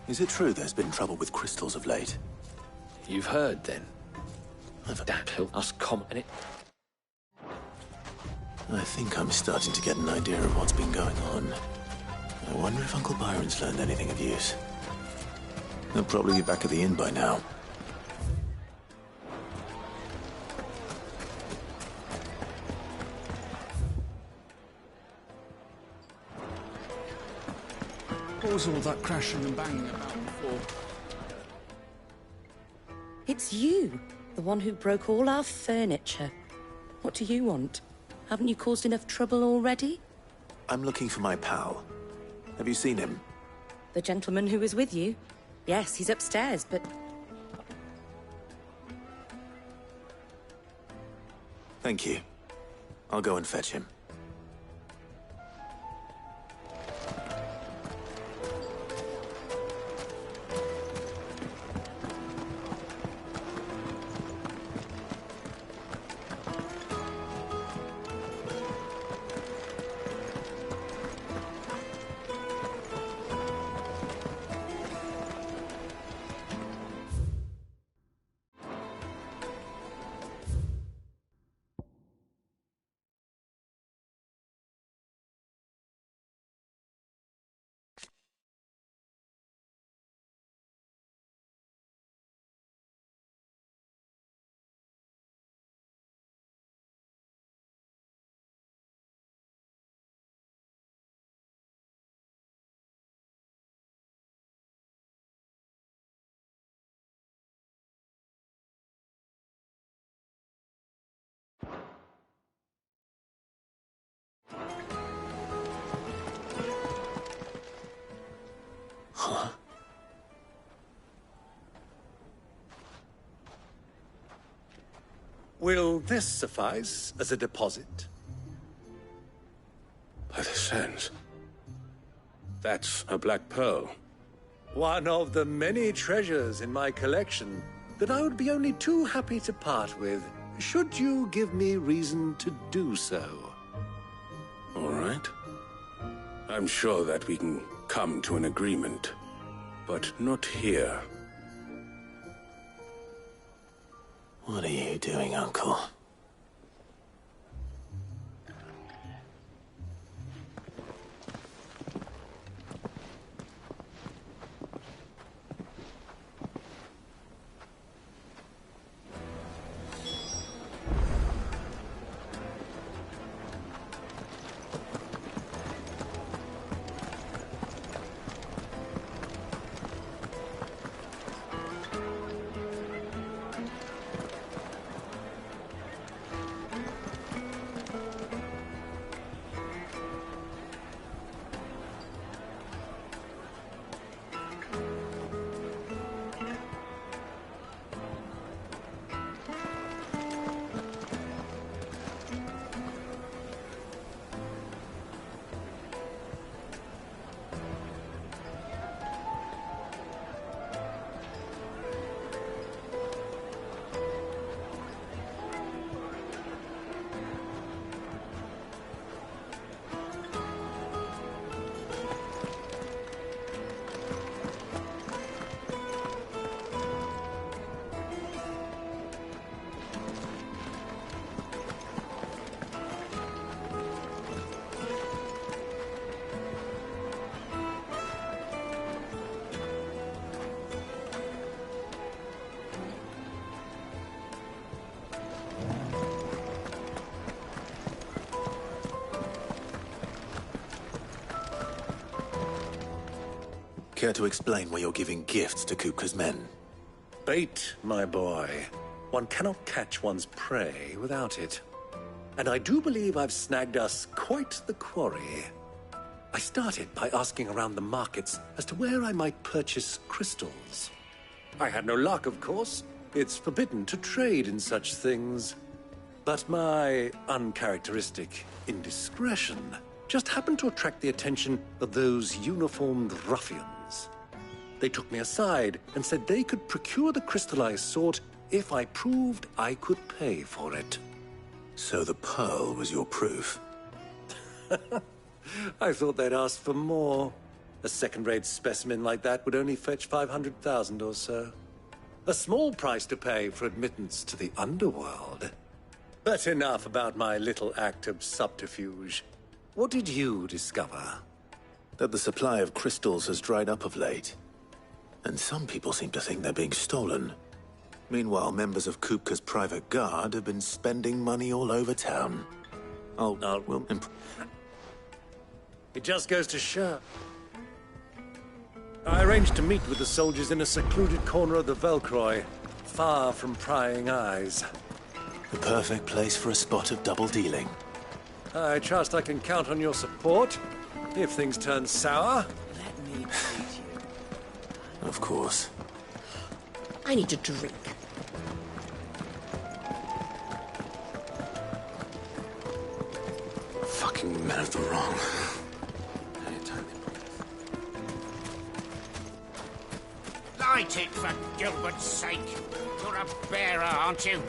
Is it true there's been trouble with crystals of late? You've heard, then? That helped us comment it. I think I'm starting to get an idea of what's been going on. I wonder if Uncle Byron's learned anything of use. He'll probably be back at the inn by now. What was all that crashing and banging about before? It's you, the one who broke all our furniture. What do you want? Haven't you caused enough trouble already? I'm looking for my pal. Have you seen him? The gentleman who was with you? Yes, he's upstairs, but... Thank you. I'll go and fetch him. Huh? Will this suffice as a deposit? By the sands. That's a black pearl. One of the many treasures in my collection that I would be only too happy to part with, should you give me reason to do so. All right. I'm sure that we can come to an agreement, but not here. What are you doing, Uncle? Care to explain why you're giving gifts to Kupka's men? Bait, my boy. One cannot catch one's prey without it. And I do believe I've snagged us quite the quarry. I started by asking around the markets as to where I might purchase crystals. I had no luck, of course. It's forbidden to trade in such things. But my uncharacteristic indiscretion just happened to attract the attention of those uniformed ruffians. They took me aside and said they could procure the crystal I sought if I proved I could pay for it. So the pearl was your proof? I thought they'd ask for more. A second-rate specimen like that would only fetch 500,000 or so. A small price to pay for admittance to the underworld. But enough about my little act of subterfuge. What did you discover? That the supply of crystals has dried up of late. And some people seem to think they're being stolen. Meanwhile, members of Kupka's private guard have been spending money all over town. It just goes to show. I arranged to meet with the soldiers in a secluded corner of the Velcroy, far from prying eyes. The perfect place for a spot of double dealing. I trust I can count on your support if things turn sour. All Of course. I need a drink. Fucking men of the wrong. Light it, for Gilbert's sake. You're a bearer, aren't you?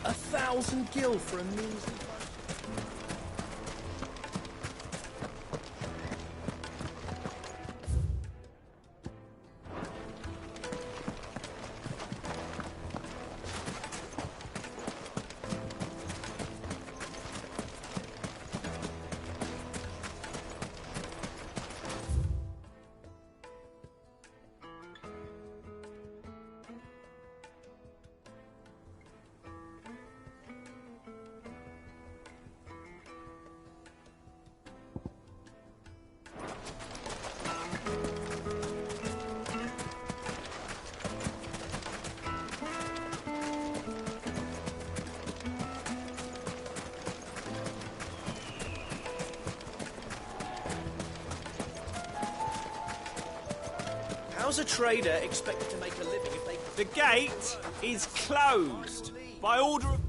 $1,000 gil for a measly... How's a trader expected to make a living if they... The gate is closed by order of...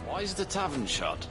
Why is the tavern shut?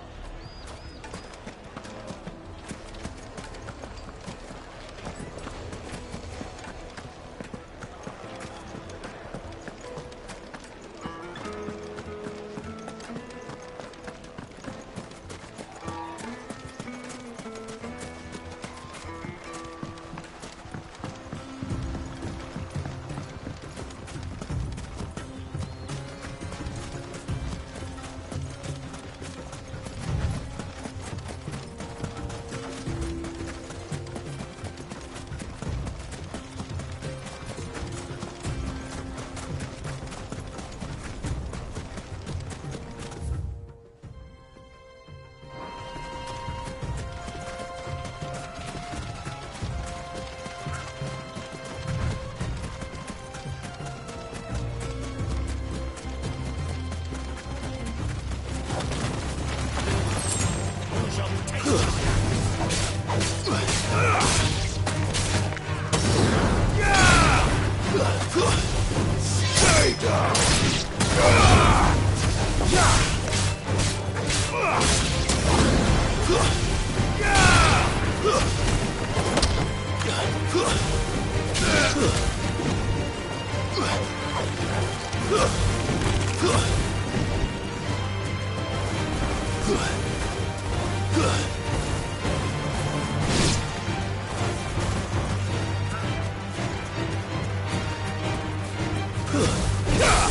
Yeah!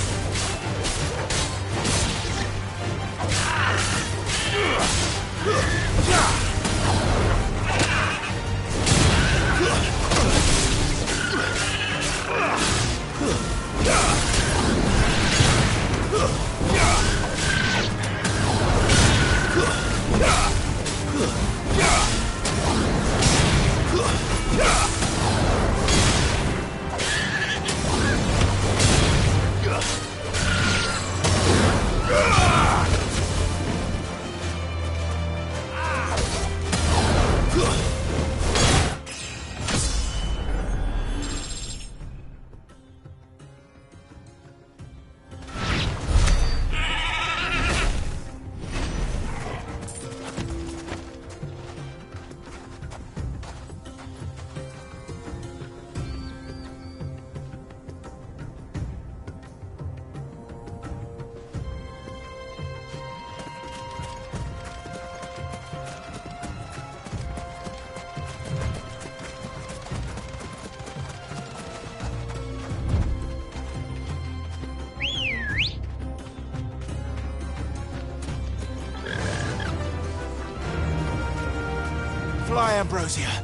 fly, Ambrosia.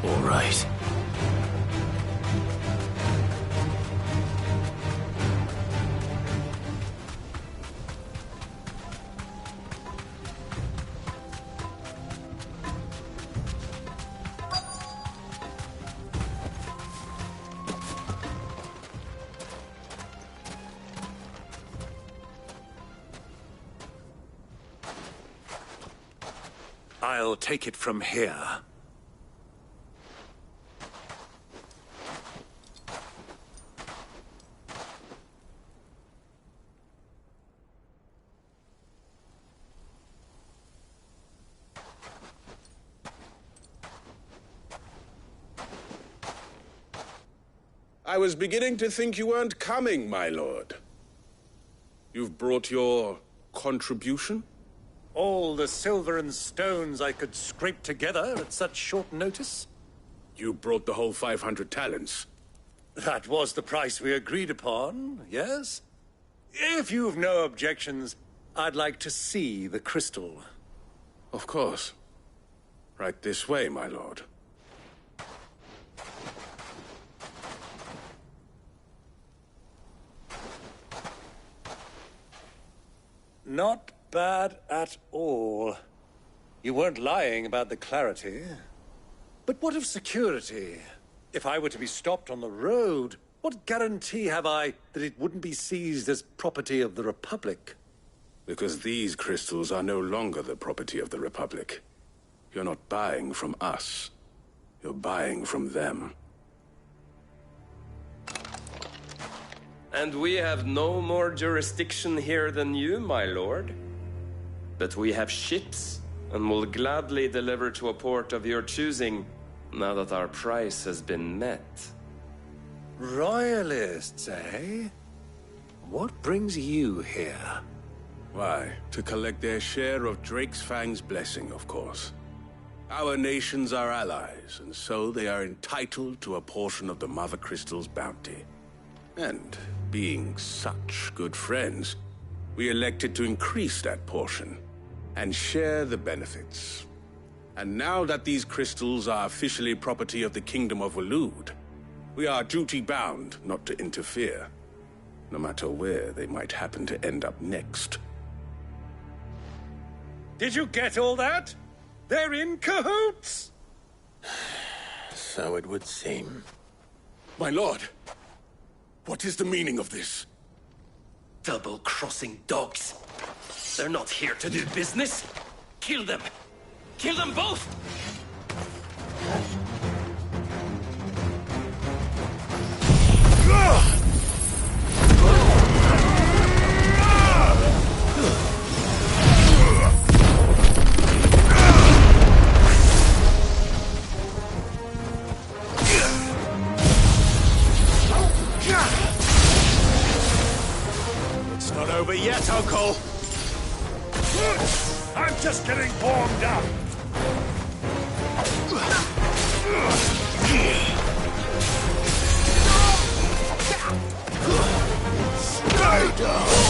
All right. I'll take it from here. I was beginning to think you weren't coming, my lord. You've brought your contribution? All the silver and stones I could scrape together at such short notice? You brought the whole 500 talents. That was the price we agreed upon, yes? If you've no objections, I'd like to see the crystal. Of course. Right this way, my lord. Not bad at all. You weren't lying about the clarity. But what of security? If I were to be stopped on the road, what guarantee have I that it wouldn't be seized as property of the Republic? Because these crystals are no longer the property of the Republic. You're not buying from us. You're buying from them. And we have no more jurisdiction here than you, my lord. But we have ships, and will gladly deliver to a port of your choosing, now that our price has been met. Royalists, eh? What brings you here? Why, to collect their share of Drake's Fang's blessing, of course. Our nations are allies, and so they are entitled to a portion of the Mother Crystal's bounty. And, being such good friends, we elected to increase that portion and share the benefits. And now that these crystals are officially property of the Kingdom of Waloed, we are duty-bound not to interfere, no matter where they might happen to end up next. Did you get all that? They're in cahoots! So it would seem. My lord, what is the meaning of this? Double-crossing dogs. They're not here to do business. Kill them. Kill them both! It's not over yet, Uncle. I'm just getting warmed up. Stay down.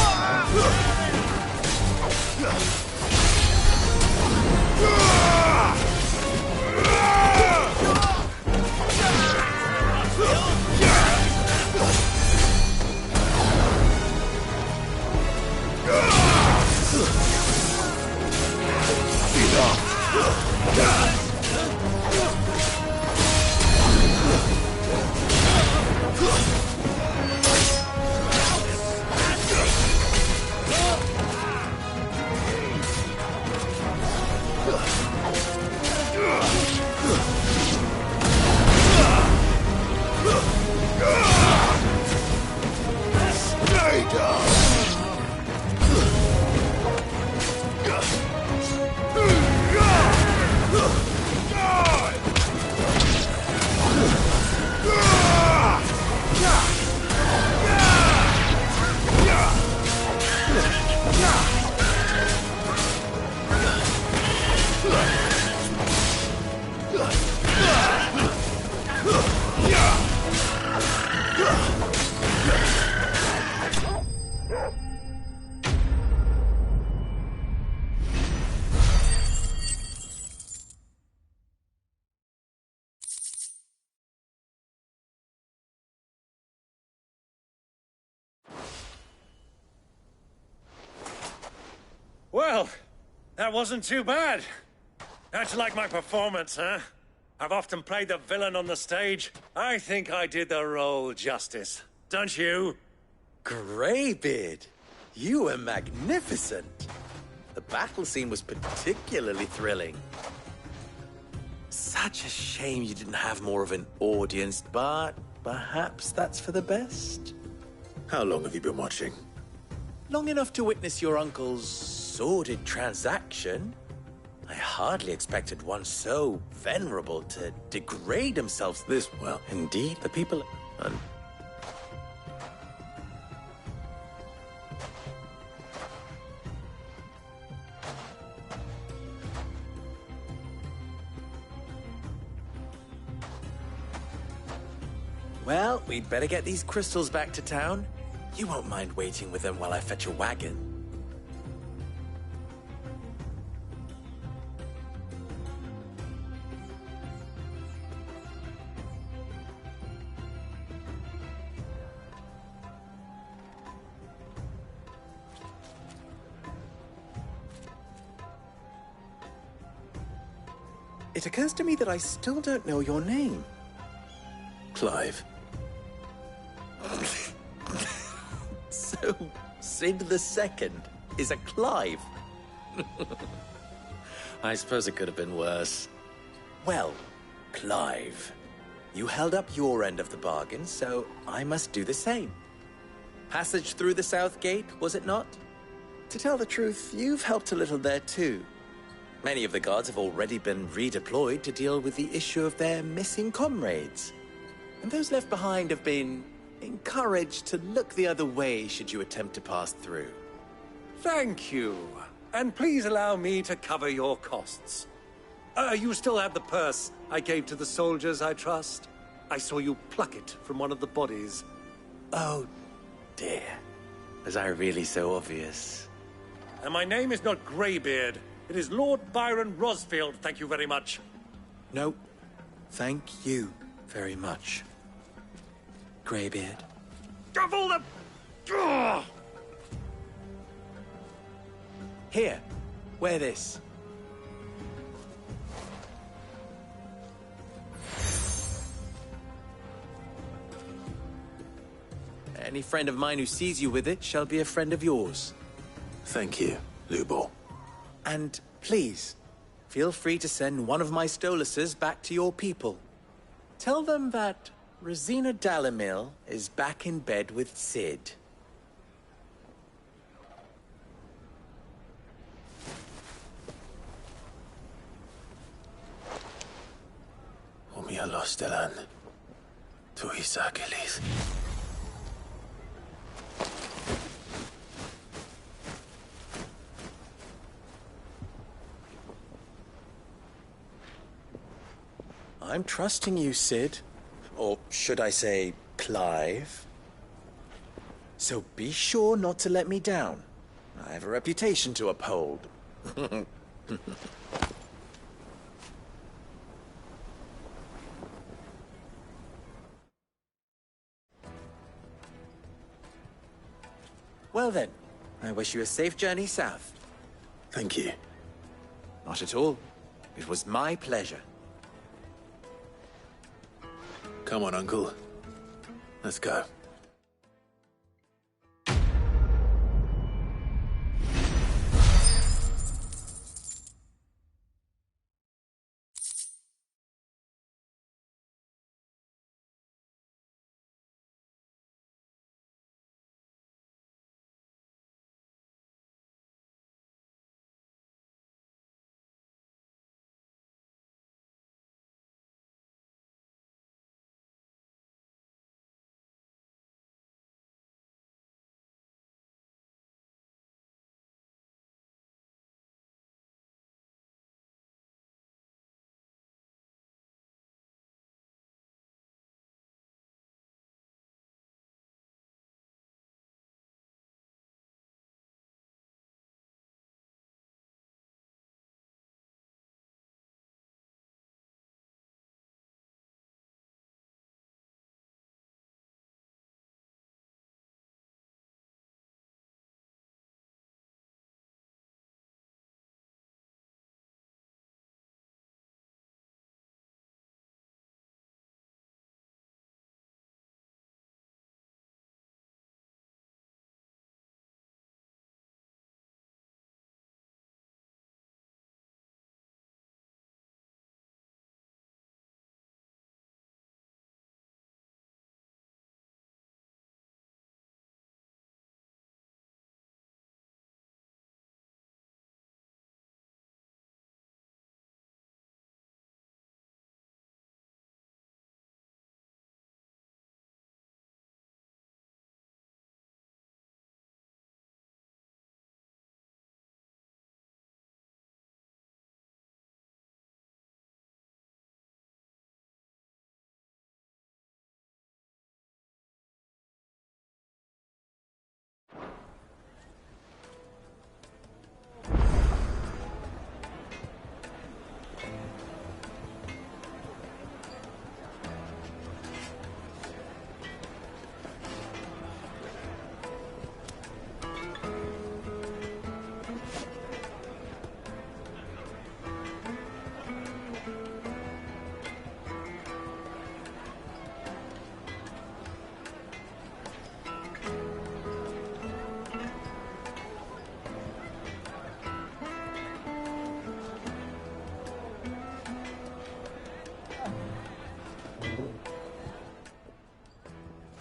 Well, that wasn't too bad. How'd you like my performance, huh? I've often played the villain on the stage. I think I did the role justice. Don't you? Greybeard, you were magnificent. The battle scene was particularly thrilling. Such a shame you didn't have more of an audience, but perhaps that's for the best. How long have you been watching? Long enough to witness your uncle's sordid transaction. I hardly expected one so venerable to degrade himself this well. Indeed, the people... Well, we'd better get these crystals back to town. You won't mind waiting with them while I fetch a wagon. It occurs to me that I still don't know your name. Clive. So, Sid the Second is a Clive. I suppose it could have been worse. Well, Clive, you held up your end of the bargain, so I must do the same. Passage through the South Gate, was it not? To tell the truth, you've helped a little there too. Many of the guards have already been redeployed to deal with the issue of their missing comrades. And those left behind have been encouraged to look the other way should you attempt to pass through. Thank you. And please allow me to cover your costs. You still have the purse I gave to the soldiers, I trust? I saw you pluck it from one of the bodies. Oh, dear. Was I really so obvious? And my name is not Greybeard. It is Lord Byron Rosfield, thank you very much. No, thank you very much, Greybeard. Of all the... Ugh! Here, wear this. Any friend of mine who sees you with it shall be a friend of yours. Thank you, Lubor. And please, feel free to send one of my Stoluses back to your people. Tell them that Rosina Dalamil is back in bed with Sid. Omia Lostelan. Tu Isakelis. I'm trusting you, Sid. Or should I say, Clive? So be sure not to let me down. I have a reputation to uphold. Well then, I wish you a safe journey south. Thank you. Not at all. It was my pleasure. Come on, Uncle. Let's go.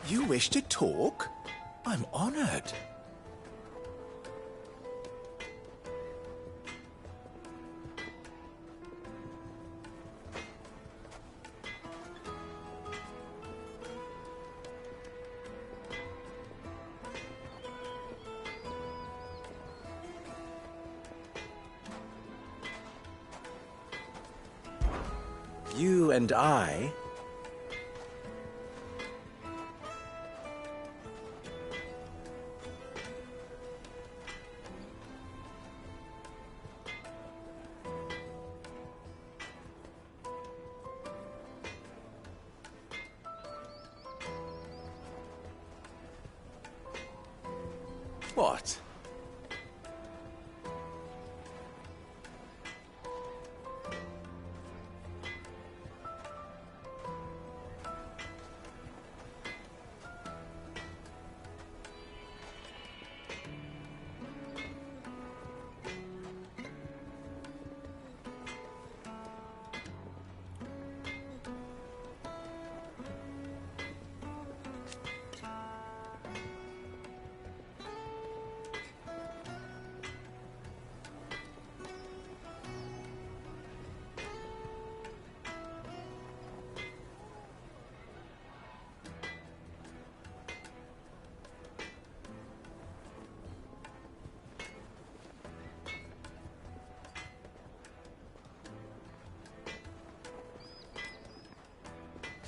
You wish to talk? I'm honored. You and I... What?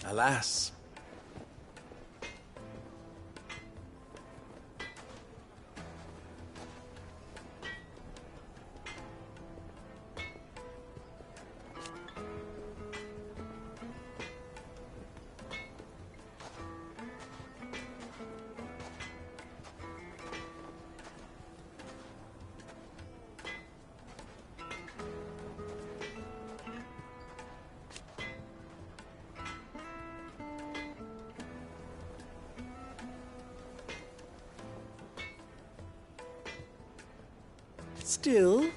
Alas. Still?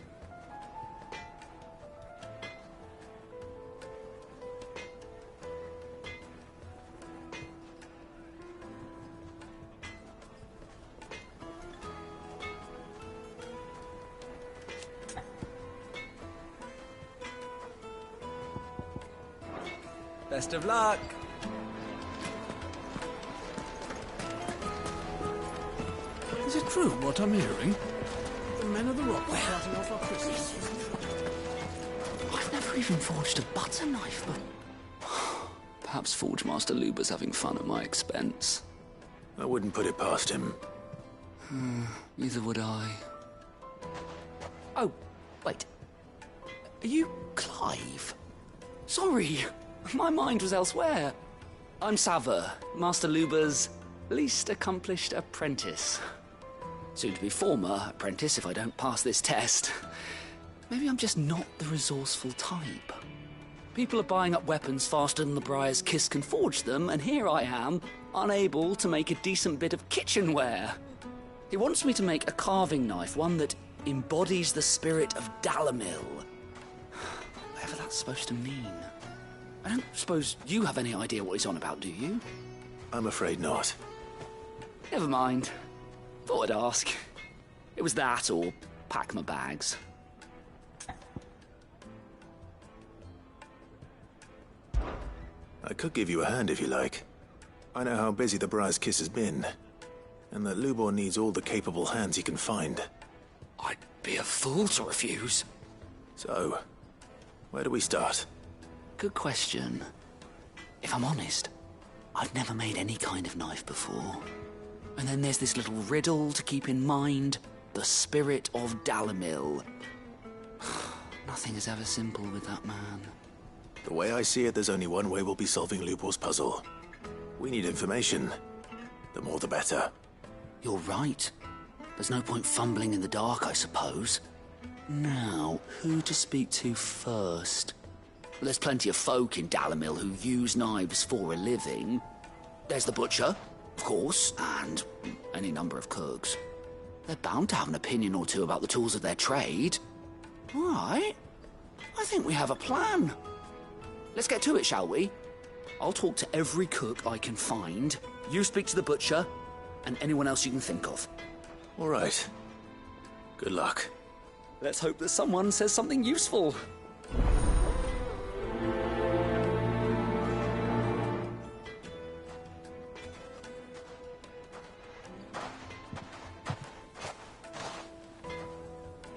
Best of luck! Is it true what I'm hearing? The men of the rock are starting off our Christmas. I've never even forged a butter knife, but... Perhaps Forge Master Luber's having fun at my expense. I wouldn't put it past him. Neither would I. Oh, wait. Are you Clive? Sorry, my mind was elsewhere. I'm Sava, Master Luber's least accomplished apprentice. Soon to be former apprentice if I don't pass this test. Maybe I'm just not the resourceful type. People are buying up weapons faster than the Briar's Kiss can forge them, and here I am, unable to make a decent bit of kitchenware. He wants me to make a carving knife, one that embodies the spirit of Dalamil. Whatever that's supposed to mean. I don't suppose you have any idea what he's on about, do you? I'm afraid not. Never mind. Thought I'd ask. It was that or pack my bags. I could give you a hand if you like. I know how busy the Briar's Kiss has been, and that Lubor needs all the capable hands he can find. I'd be a fool to refuse. So, where do we start? Good question. If I'm honest, I've never made any kind of knife before. And then there's this little riddle to keep in mind. The spirit of Dalamil. Nothing is ever simple with that man. The way I see it, there's only one way we'll be solving Lubor's puzzle. We need information. The more the better. You're right. There's no point fumbling in the dark, I suppose. Now, who to speak to first? There's plenty of folk in Dalamil who use knives for a living. There's the butcher, of course, and any number of cooks. They're bound to have an opinion or two about the tools of their trade. All right. I think we have a plan. Let's get to it, shall we? I'll talk to every cook I can find. You speak to the butcher, and anyone else you can think of. All right. Good luck. Let's hope that someone says something useful.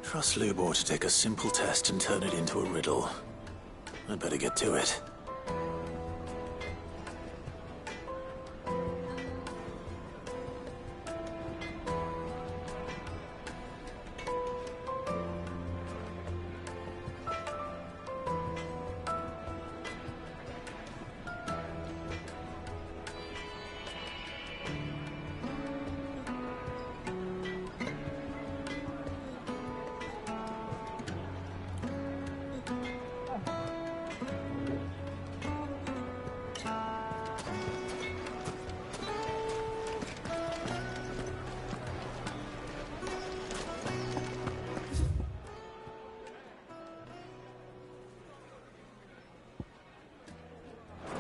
Trust Lubor to take a simple test and turn it into a riddle. I'd better get to it.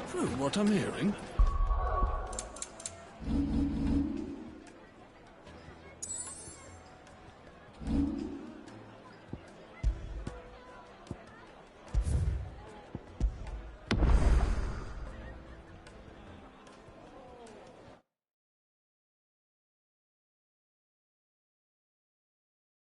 From what I'm hearing,